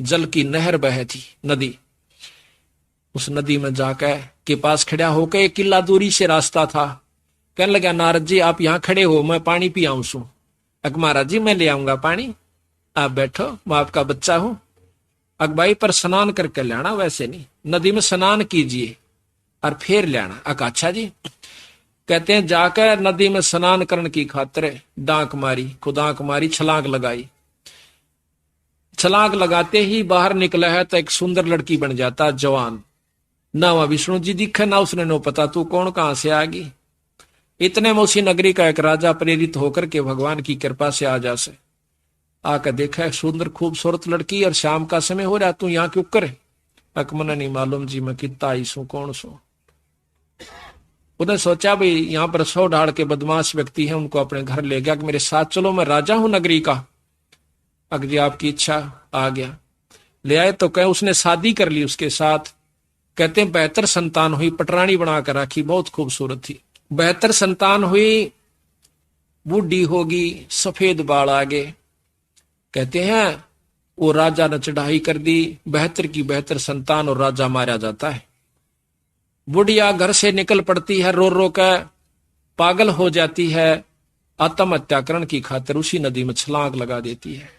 जल की नहर बह थी, नदी। उस नदी में जाकर के पास खड़ा होकर, एक किला दूरी से रास्ता था। कहने लगा नारद जी आप यहाँ खड़े हो, मैं पानी पी आऊं सू। अक महाराज जी मैं ले आऊंगा पानी, आप बैठो, मैं आपका बच्चा हूं। अक भाई पर स्नान करके लाना, वैसे नहीं, नदी में स्नान कीजिए और फिर लाना। अक अच्छा जी। कहते हैं जाकर नदी में स्नान करने की खातिर डांक मारी, खुदांक मारी, छलांग लगाई। छलांग लगाते ही बाहर निकला है तो एक सुंदर लड़की बन जाता, जवान। ना वहां विष्णु जी दिखे, ना उसने नो पता तू कौन कहां से आ गई। इतने में उसी नगरी का एक राजा प्रेरित होकर के भगवान की कृपा से आ जा से आकर देखा एक सुंदर खूबसूरत लड़की, और शाम का समय हो रहा, तू यहाँ क्यों करे। अकमना नहीं मालूम जी मैं कितना आई सू, कौन सू। उन्हें सोचा भाई यहाँ पर 100 ढाड़ के बदमाश व्यक्ति हैं, उनको अपने घर ले गया कि मेरे साथ चलो, मैं राजा हूं नगरी का। अग जी आपकी इच्छा, आ गया। ले आए तो कहे उसने शादी कर ली उसके साथ। कहते हैं 72 संतान हुई, पटरानी बनाकर रखी, बहुत खूबसूरत थी। 72 संतान हुई, बूढ़ी होगी, सफेद बाल आगे। कहते हैं वो राजा ने चढ़ाई कर दी, 72 की 72 संतान, और राजा मारा जाता है। बुढ़िया घर से निकल पड़ती है, रो रो कर पागल हो जाती है, आत्महत्या करने की खातिर उसी नदी में छलांग लगा देती है।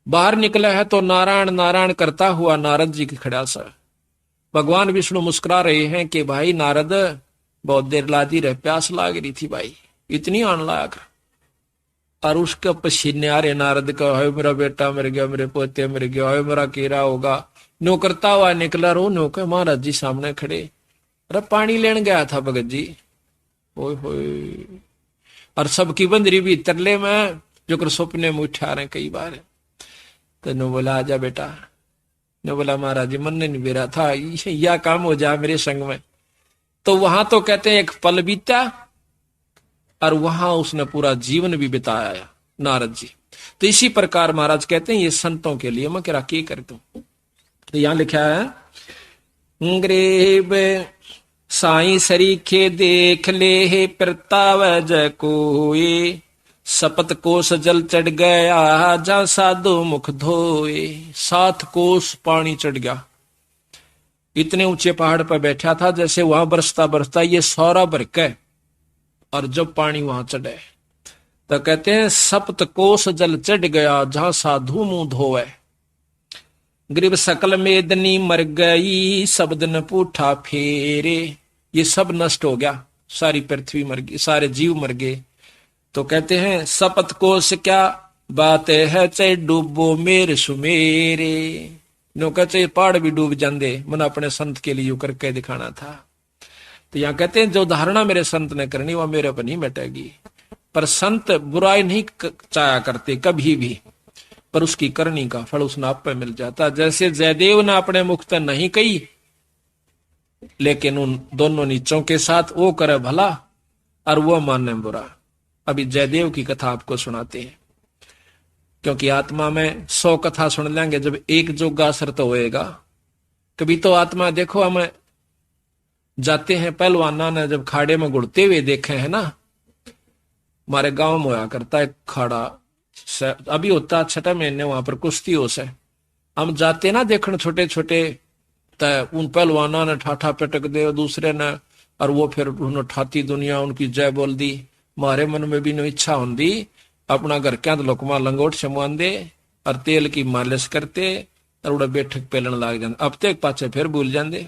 बाहर निकला है तो नारायण नारायण करता हुआ नारद जी की खड़ा सा। भगवान विष्णु मुस्कुरा रहे हैं कि भाई नारद बहुत देर लादी रहे, प्यास लाग रही थी भाई, इतनी आन लाग। और उसके पसीने आ रहे नारद का, हाय मेरा बेटा मर गया, मेरे पोते मर गया, हाय मेरा केरा होगा। नो करता हुआ निकला, रो नो के महाराज जी सामने खड़े। अरे पानी लेने गया था भगत जी, ओए होए। और सबकी बंदरी भी तरले में जो कर सपने में उठा रहे कई बार। तो नो बोला आजा बेटा। ने बोला महाराज जी मन नहीं बेरा था, यह काम हो जाए मेरे संग में। तो वहां तो कहते हैं एक पल बीता, और वहां उसने पूरा जीवन भी बिताया नारद जी। तो इसी प्रकार महाराज कहते हैं ये संतों के लिए मैं क्या कर दूं। तो यहां लिखा है ग्रेब साई सरीखे देख ले प्रताव जय कोई, सपत कोस जल चढ़ गया जा साधु मुख धोए। 7 कोस पानी चढ़ गया, इतने ऊंचे पहाड़ पर बैठा था, जैसे वहां बरसता बरसता ये सौरा बरके। और जब पानी वहां चढ़े तो कहते हैं सप्त कोस जल चढ़ गया जहां साधु मुंह धोए। गरीब सकल मेदनी मर गई, शब्द न पूठा फेरे। ये सब नष्ट हो गया, सारी पृथ्वी मर गई, सारे जीव मर गए। तो कहते हैं सपत कोस क्या बात है, चाहे डूबो मेरे सुमेरे। नो कहते पहाड़ भी डूब जाते, मन अपने संत के लिए करके दिखाना था। तो यहां कहते हैं जो धारणा मेरे संत ने करनी वह मेरे पर नहीं मिटेगी। पर संत बुराई नहीं चाया करते कभी भी, पर उसकी करनी का फल उसने आप पे मिल जाता। जैसे जयदेव ने अपने मुख से नहीं कही, लेकिन उन दोनों नीचों के साथ वो करे भला और वो माने बुरा। अभी जयदेव की कथा आपको सुनाते हैं, क्योंकि आत्मा में 100 कथा सुन लेंगे, जब एक जोगा असर तो होएगा। कभी तो आत्मा देखो, हमें जाते हैं पहलवाना ने जब खाड़े में गुड़ते हुए देखे हैं ना, हमारे गांव में होया करता है खाड़ा, अभी होता 6 महीने वहां पर कुश्ती हो से। हम जाते ना देखने छोटे छोटे, उन पहलवाना ने ठाठा पटक दे दूसरे ने, और वो फिर उन्होंने ठाती दुनिया उनकी जय बोल दी। हमारे मन में भी नो इच्छा होंगी अपना घर क्या तो लोकमा लंगोट छमुआन दे और तेल की मालिश करते और उड़ा बैठक पेलन लाग जाते। अब तक पाचे फिर भूल जाते,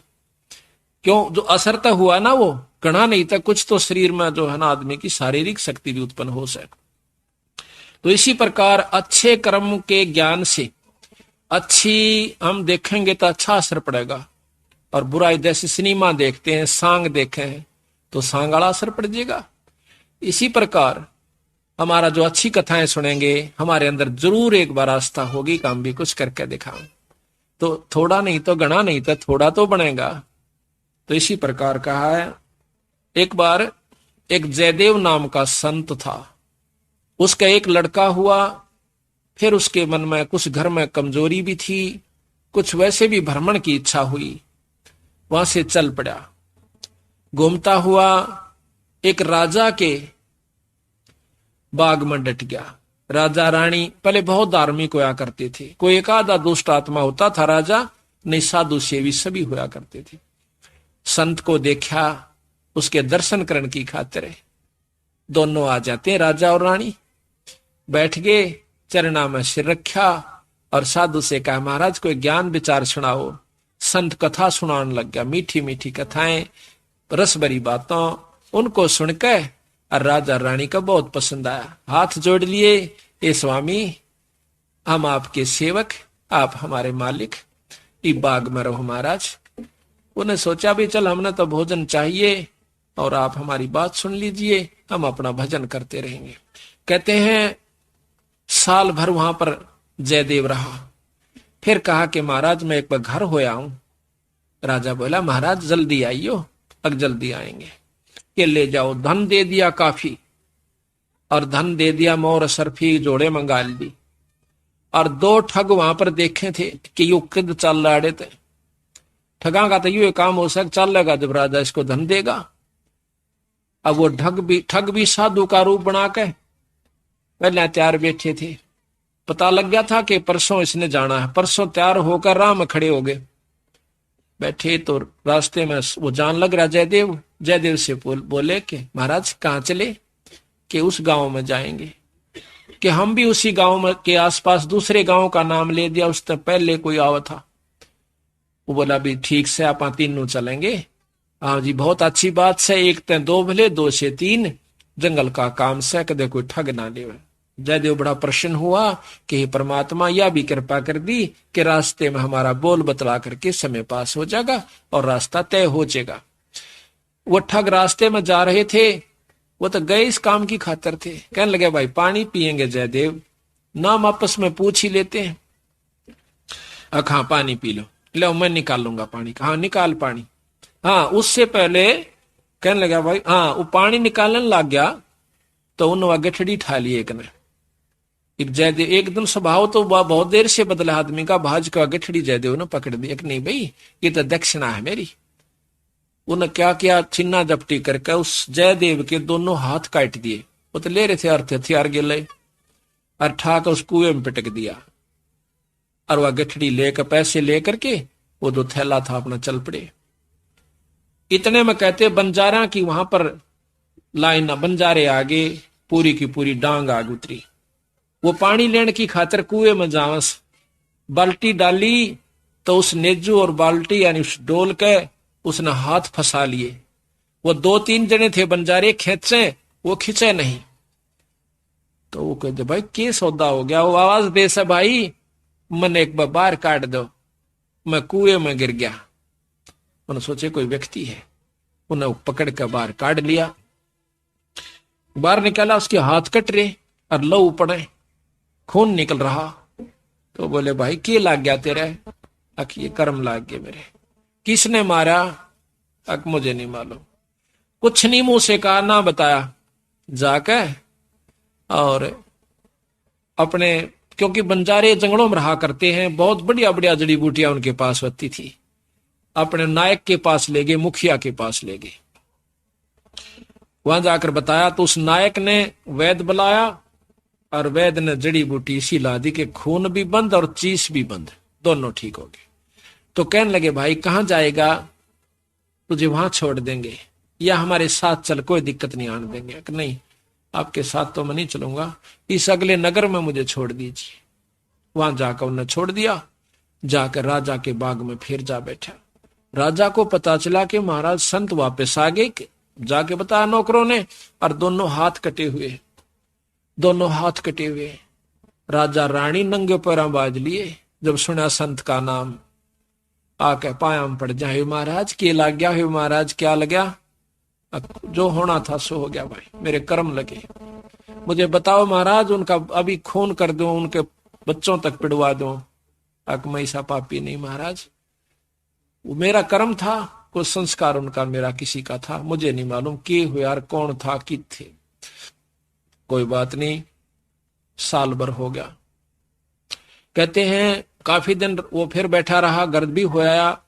क्यों जो असर तो हुआ ना वो गणा नहीं था, कुछ तो शरीर में जो है ना आदमी की शारीरिक शक्ति भी उत्पन्न हो सके। तो इसी प्रकार अच्छे कर्म के ज्ञान से अच्छी हम देखेंगे तो अच्छा असर पड़ेगा, और बुराई जैसे सिनेमा देखते हैं, सांग देखे हैं तो सांग वाला असर पड़ जाएगा। इसी प्रकार हमारा जो अच्छी कथाएं सुनेंगे, हमारे अंदर जरूर एक बार आस्था होगी कि हम भी कुछ करके दिखाऊं। तो थोड़ा नहीं तो गणा नहीं तो थोड़ा तो बनेगा। तो तो इसी प्रकार कहा है, एक बार एक जयदेव नाम का संत था, उसका एक लड़का हुआ, फिर उसके मन में कुछ घर में कमजोरी भी थी, कुछ वैसे भी भ्रमण की इच्छा हुई, वहां से चल पड़ा। घूमता हुआ एक राजा के बाग में डट गया। राजा रानी पहले बहुत धार्मिक होया करते थे, कोई एक आधा दुष्ट आत्मा होता था राजा, नहीं साधु सेवी सभी होया करते थे। संत को देखा, उसके दर्शन करने की खातिर दोनों आ जाते हैं, राजा और रानी। बैठ गए, चरणा में सिर रखा और साधु से कहा, महाराज कोई ज्ञान विचार सुनाओ। संत कथा सुनाने लग गया, मीठी मीठी कथाएं, रस भरी बातों। उनको सुनकर और राजा रानी का बहुत पसंद आया, हाथ जोड़ लिए, ए स्वामी हम आपके सेवक, आप हमारे मालिक, इस बाग में रहो महाराज। उन्हें सोचा भी चल हमने तो भोजन चाहिए और आप हमारी बात सुन लीजिए, हम अपना भजन करते रहेंगे। कहते हैं साल भर वहां पर जयदेव रहा, फिर कहा कि महाराज मैं एक बार घर होया हूं। राजा बोला महाराज जल्दी आइयो, अब जल्दी आएंगे। ये ले जाओ, धन दे दिया काफी, और धन दे दिया, मोर सरफी जोड़े मंगा ली। और दो ठग वहां पर देखे थे कि यू किद चल रहे थे, ठगा का तो यू काम हो सक चल लगा जब राजा इसको धन देगा। अब वो ठग भी साधु का रूप बना के पहले तैयार बैठे थे, पता लग गया था कि परसों इसने जाना है। परसों तैयार होकर राह में खड़े हो गए, बैठे तो रास्ते में वो जान लग रहा जयदेव। जयदेव से बोले कि महाराज कहाँ चले? कि उस गांव में जाएंगे। कि हम भी उसी गांव में के आसपास दूसरे गांव का नाम ले दिया, उससे पहले कोई आवा था। वो बोला भी ठीक से आप तीनों चलेंगे। हाँ जी बहुत अच्छी बात से, एक ते दो भले, दो से तीन, जंगल का काम से कदे कोई ठग ना ले। जयदेव बड़ा प्रसन्न हुआ कि हे परमात्मा यह भी कृपा कर दी कि रास्ते में हमारा बोल बतला करके समय पास हो जाएगा और रास्ता तय हो जाएगा। वो ठग रास्ते में जा रहे थे, वो तो गए इस काम की खातिर थे। कहने लगे भाई पानी पिएंगे जयदेव? नाम आपस में पूछ ही लेते हैं। हाँ पानी पी लो, लो मैं निकालूंगा पानी। हाँ निकाल पानी। हाँ उससे पहले कहने लगा भाई, हाँ वो पानी निकालने लग गया तो उन गठड़ी ठा ली एक ने। जयदेव एकदम स्वभाव तो बहुत देर से बदला आदमी का, भाज का गठड़ी जयदेव ने पकड़ दी। नहीं भाई ये तो दक्षिणा है मेरी। उन्हें क्या किया, छिन्ना जपटी करके उस जयदेव के दोनों हाथ काट दिए। वो तो ले रहे थे अर्थ हथियार गिले, और ठाक उस कुएं में पिटक दिया। और वह गठड़ी लेकर पैसे लेकर के वो जो थैला था अपना चल पड़े। इतने में कहते बंजारा की वहां पर लाइन, बंजारे आगे पूरी की पूरी डांग आग उतरी। वो पानी लेने की खातिर कुएं में जावस, बाल्टी डाली तो उस नेजू और बाल्टी यानी उस डोल के उसने हाथ फंसा लिए। वो दो तीन जने थे बंजारे, खेचे वो खिंचे नहीं। तो वो कहते भाई के सौदा हो गया? वो आवाज दे से भाई मन एक बार बाहर काट दो, मैं कुएं में गिर गया। उन्होंने सोचे कोई व्यक्ति है, उन्हें पकड़ कर बाहर काट लिया। बाहर निकाला, उसके हाथ कट रहे और लहू पड़े, खून निकल रहा। तो बोले भाई के लाग गया तेरे? अक ये कर्म लाग गए मेरे। किसने मारा? अक मुझे नहीं मालूम, कुछ नहीं मुंह से कहा ना बताया। जाकर और अपने, क्योंकि बंजारे जंगलों में रहा करते हैं, बहुत बढ़िया बढ़िया जड़ी बूटियां उनके पास होती थी, अपने नायक के पास ले गए, मुखिया के पास ले गए। वहां जाकर बताया तो उस नायक ने वैद्य बुलाया और वैद्य ने जड़ी बूटी इसी ला दी कि खून भी बंद और चीस भी बंद, दोनों ठीक हो गए। तो कहने लगे भाई कहां जाएगा? तुझे वहां छोड़ देंगे या हमारे साथ चल, कोई दिक्कत नहीं आने देंगे। कि नहीं आपके साथ तो मैं नहीं चलूंगा, इस अगले नगर में मुझे छोड़ दीजिए। वहां जाकर उन्हें छोड़ दिया। जाकर राजा के बाग में फिर जा बैठा। राजा को पता चला कि महाराज संत वापस आ गए। जाके बताया नौकरों ने, और दोनों हाथ कटे हुए, दोनों हाथ कटे हुए। राजा रानी नंगे पैरों बाज लिए। जब सुना संत का नाम, आके पायाम पड़ जाए, महाराज के लग गया है? महाराज क्या लगा? जो होना था सो हो गया भाई, मेरे कर्म लगे। मुझे बताओ महाराज, उनका अभी खून कर दो, उनके बच्चों तक पिड़वा दो। अक मैं ऐसा पापी नहीं महाराज, वो मेरा कर्म था, कोई संस्कार उनका मेरा किसी का था, मुझे नहीं मालूम के हुआ यार, कौन था कि थे। कोई बात नहीं, साल भर हो गया। कहते हैं काफी दिन वो फिर बैठा रहा, गर्द भी होया।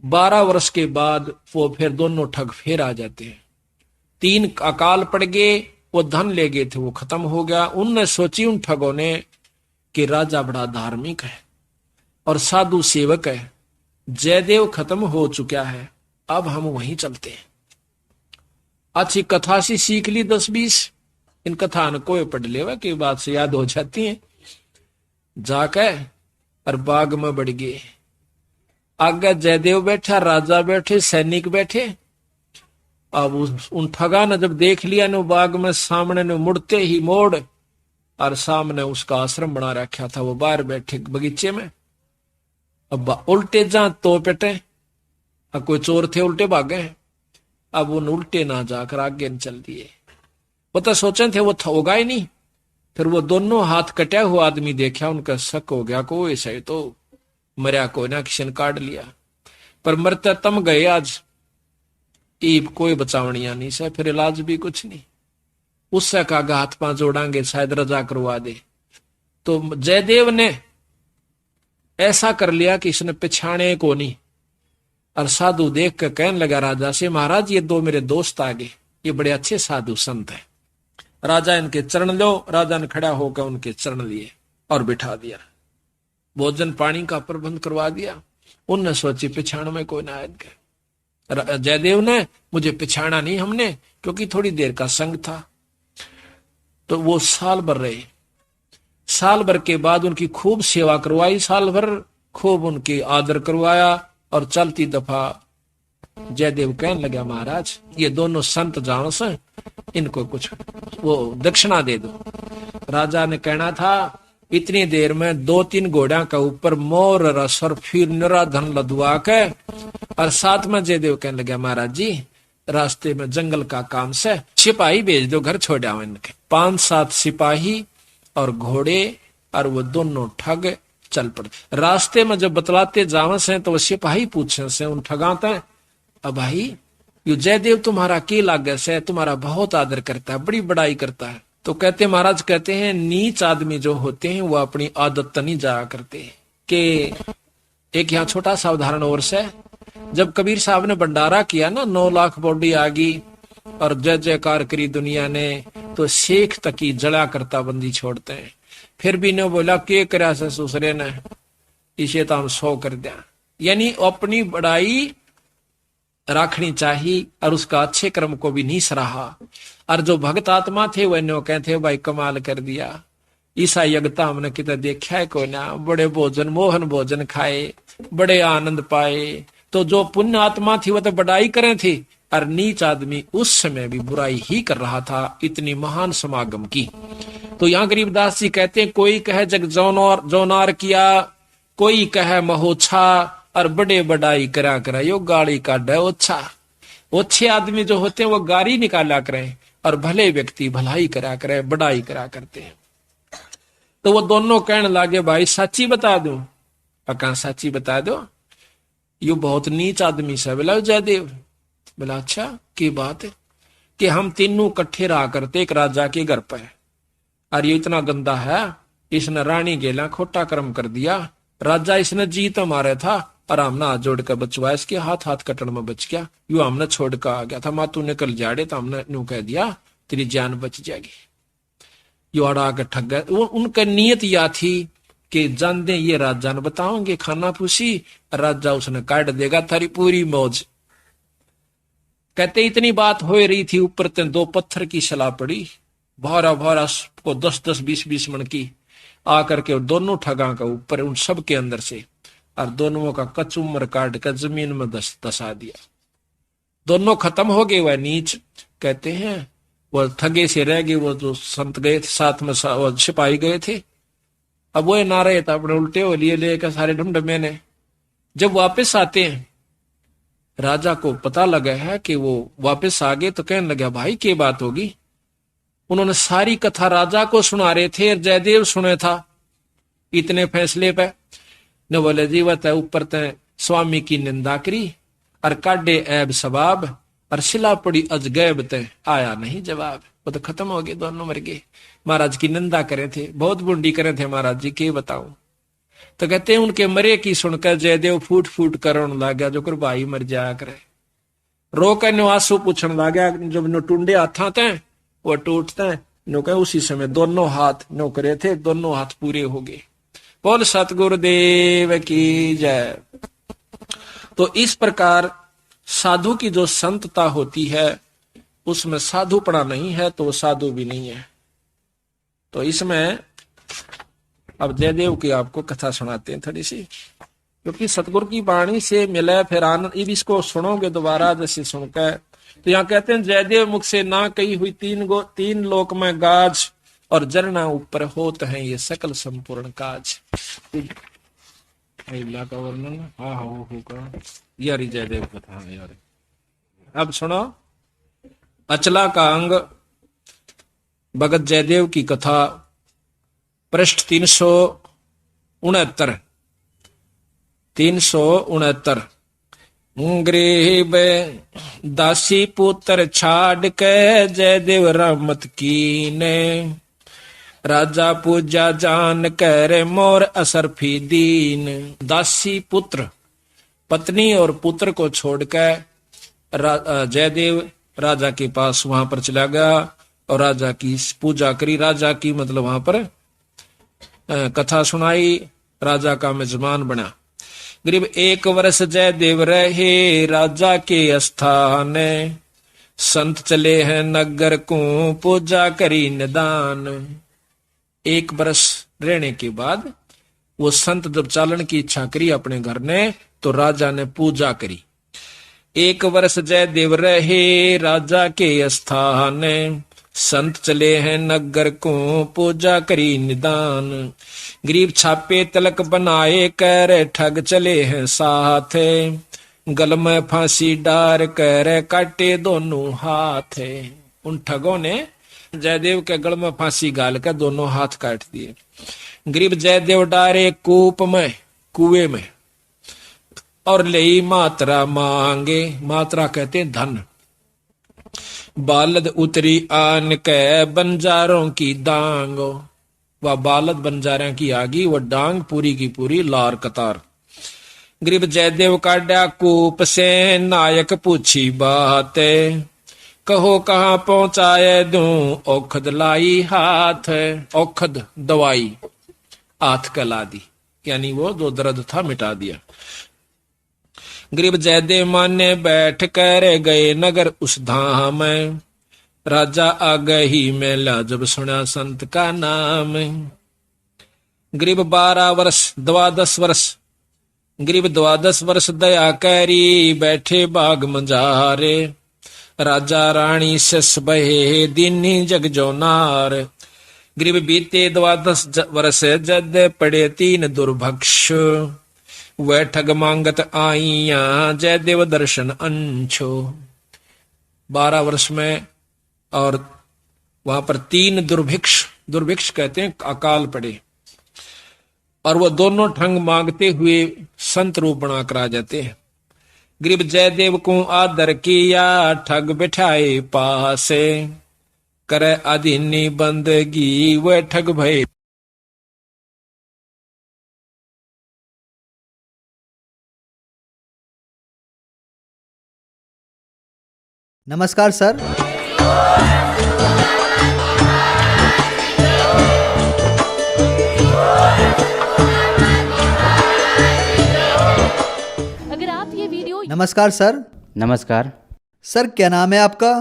12 वर्ष के बाद वो फिर दोनों ठग फिर आ जाते हैं। 3 अकाल पड़ गए, वो धन ले गए थे वो खत्म हो गया। उनने सोची उन ठगों ने कि राजा बड़ा धार्मिक है और साधु सेवक है, जयदेव खत्म हो चुका है, अब हम वहीं चलते हैं। अच्छी कथा सी सीख ली 10-20, इन कथा न कोई पढ़ लेवा की बात से याद हो जाती है। जाकर और बाग में बढ़ गए। आगे जयदेव बैठा, राजा बैठे, सैनिक बैठे। अब उन ठगा ने जब देख लिया न बाग में सामने ने, मुड़ते ही मोड़ और सामने उसका आश्रम बना रखा था, वो बाहर बैठे बगीचे में। अब उल्टे जा तो पेटे, अब कोई चोर थे उल्टे भागे, अब उन उल्टे ना जाकर आगे न चल दिए। वो तो सोचे थे वो होगा ही नहीं। फिर वो दोनों हाथ कटा हुआ आदमी देखा, उनका शक हो गया को ऐसा ही तो मरिया, कोई ना किसी ने काट लिया। पर मरते तम गए आज, ईब कोई बचावनिया नहीं से, फिर इलाज भी कुछ नहीं। उससे कहा हाथ पांव जोड़ांगे शायद रजा करवा दे। तो जयदेव ने ऐसा कर लिया कि इसने पिछाने को नहीं। और साधु देख कर कहने लगा राजा से, महाराज ये 2 मेरे दोस्त आ गए, ये बड़े अच्छे साधु संत हैं, राजा इनके चरण लो। राजा ने खड़ा होकर उनके चरण लिए और बिठा दिया, भोजन पानी का प्रबंध करवा दिया। उनने सोची पिछाण में कोई ना आएगा। जयदेव ने मुझे पिछाड़ा नहीं हमने, क्योंकि थोड़ी देर का संग था। तो वो साल भर रहे। साल भर के बाद उनकी खूब सेवा करवाई, साल भर खूब उनकी आदर करवाया। और चलती दफा जयदेव कहने लगा, महाराज ये दोनों संत जानो से, इनको कुछ वो दक्षिणा दे दो। राजा ने कहना था इतनी देर में 2-3 घोड़ा का ऊपर मोर रस और फिर निरा धन लदवा के। और साथ में जयदेव कहने लगा, महाराज जी रास्ते में जंगल का काम से सिपाही भेज दो, घर छोड़ आओ इनके। 5-7 सिपाही और घोड़े और वो दोनों ठग चल पड़े। रास्ते में जब बतलाते जावे से तो वो सिपाही पूछे से उन ठगाते, अब भाई यू जयदेव तुम्हारा के लागे से, तुम्हारा बहुत आदर करता है, बड़ी बड़ाई करता है। तो कहते महाराज कहते हैं नीच आदमी जो होते हैं वो अपनी आदत नहीं जाया करते। कि एक यहाँ छोटा सा उदाहरण और से, जब कबीर साहब ने भंडारा किया ना, 9 लाख बॉडी आ गई और जय जयकार करी दुनिया ने, तो शेख तक ही जड़ा करता बंदी छोड़ते हैं। फिर भी ने बोला के करा से दूसरे ने, इसे तो हम 100 कर दिया। यानी अपनी बड़ाई रखनी चाहिए और उसका अच्छे कर्म को भी नहीं सराहा। और जो भक्त आत्मा थे वह नो कहते भाई कमाल कर दिया, ईसा यज्ञता हमने कितना देखा है कोई ना, बड़े भोजन मोहन भोजन खाए, बड़े आनंद पाए। तो जो पुण्य आत्मा थी वह तो बड़ाई करे थी, और नीच आदमी उस समय भी बुराई ही कर रहा था, इतनी महान समागम की। तो यहाँ गरीबदास जी कहते हैं कोई कहे जग जौनार किया, कोई कहे महोछा, और बड़े बड़ाई करा करा यो गाड़ी का डे ओछा। ओछे आदमी जो होते हैं वो गाड़ी निकाला करें, और भले व्यक्ति भलाई करा करे, बड़ाई करा करते हैं। तो वो दोनों कहने लगे भाई सच्ची बता दूं? कहा सच्ची बता दो, यू बहुत नीच आदमी से। बोला जयदेव, बोला अच्छा की बात है? कि हम तीनों इकट्ठे रहा करते एक राजा के घर पे, और ये इतना गंदा है, इसने रानी गेला खोटा कर्म कर दिया। राजा इसने जीत मारे था और हमने हाथ जोड़ कर बचवाया, इसके हाथ कटन में बच गया। यू हमने छोड़ कर आ गया था, मातू निकल जाड़े तो हमने यूं कह दिया तेरी जान बच जाएगी। यू अड़ा के ठग गए। उनका नियत या थी कि जान दे ये राजा ने बताओगे खाना पूछी, राजा उसने काट देगा थारी पूरी मौज। कहते इतनी बात हो रही थी, ऊपर ते 2 पत्थर की सलाह पड़ी, भारा भारा को 10-10 20-20 मन की आकर के दोनों ठगा का ऊपर उन सब के अंदर से, और दोनों का कचुमर काट कर जमीन में दसा दिया। दोनों खत्म हो गए। वह नीच कहते हैं वो ठगे से रह गए, वो जो संत गए थे साथ में वो सिपाही गए थे, अब वो ना रहे था, अपने उल्टे हो लिए लेकर सारे ढूंढ मैंने। जब वापस आते हैं राजा को पता लगा है कि वो वापस आ गए, तो कहने लगा भाई क्या बात होगी? उन्होंने सारी कथा राजा को सुना रहे थे, जयदेव सुने था इतने फैसले पे। न बोले जी वह ऊपर ते स्वामी की निंदा करी और काटे ऐब सबाब और शिला पड़ी अजगैब ते आया नहीं जवाब। वो तो खत्म हो गए, दोनों मर गए। महाराज की निंदा करे थे, बहुत बुंडी करे थे महाराज जी, के बताऊं। तो कहते हैं उनके मरे की सुनकर जयदेव फूट फूट करण लग गया, जो कर भाई मर जाया करे। रो कर नो आंसू पूछने लग गया, जब नो टूंडे हाथा थे वो टूटते हैं नो कहे, उसी समय दोनों हाथ नो करे थे, दोनों हाथ पूरे हो गए। बोल सतगुरुदेव की जय। तो इस प्रकार साधु की जो संतता होती है उसमें साधुपना नहीं है तो वो साधु भी नहीं है। तो इसमें अब जयदेव की आपको कथा सुनाते हैं थोड़ी सी, क्योंकि सतगुरु की वाणी से मिले फिर आनंद। अब इसको सुनोगे दोबारा जैसे सुनकर, तो यहाँ कहते हैं जयदेव मुख से ना कही हुई तीन लोक में गाज और जरना ऊपर होत है ये सकल संपूर्ण काज। का वर्णन हाँ होगा यार जयदेव कथा यार। अब सुनो अचला का अंग भगत जयदेव की कथा, पृष्ठ 369। गरीब दासी पुत्र छाड़ के जयदेव रहमत कीने, राजा पूजा जान कर मोर असरफी दीन। दासी पुत्र पत्नी और पुत्र को छोड़कर जयदेव राजा के पास वहां पर चला गया और राजा की पूजा करी। राजा की मतलब वहां पर कथा सुनाई, राजा का मेजबान बना। करीब 1 वर्ष जयदेव रहे राजा के स्थान, संत चले हैं नगर को पूजा करी निदान। 1 वर्ष रहने के बाद वो संत जब चालन की इच्छा करी अपने घर ने, तो राजा ने पूजा करी। 1 वर्ष जयदेव रहे राजा के स्थान, संत चले हैं नगर को पूजा करी निदान। गरीब छापे तलक बनाए कर ठग चले हैं साथ, गल में फांसी डार कर काटे दोनों हाथ। उन ठगों ने जयदेव के गल में फांसी गाल कर दोनों हाथ काट दिए। गरीब जयदेव डारे कूप में, कुएं में, और ले मात्रा मांगे। मात्रा कहते हैं धन। बालद उतरी आन के बंजारों की डांग, वह बालद बंजारों की आगी, वह डांग पूरी की पूरी लार कतार। गरीब जयदेव काड्या कूप से नायक पूछी बात, कहो कहाँ पहुंचाए दूं औखद लाई हाथ। औखद दवाई हाथ कला दी, यानी वो जो दर्द था मिटा दिया। गरीब जयदेव माने बैठ कर गए नगर उस धाम, राजा आ गई मेला जब सुना संत का नाम। गरीब 12 वर्ष 12 वर्ष, गरीब 12 वर्ष दया करी बैठे बाग मंजारे, राजा रानी सस बहे दीनी जग जो नार। गरीब बीते 12 वर्ष जद पड़े 3 दुर्भक्ष, वह ठग मांगत आईया जयदेव दर्शन अंशो। 12 वर्ष में और वहां पर 3 दुर्भिक्ष कहते हैं अकाल पड़े, और वो दोनों ठग मांगते हुए संत रूप बना कर आ जाते हैं। गरीब जयदेव को आदर किया ठग बिठाए पासे, करे अधीनी बंदगी वह ठग भय। नमस्कार सर। अगर आप ये वीडियो नमस्कार सर। नमस्कार सर, क्या नाम है आपका?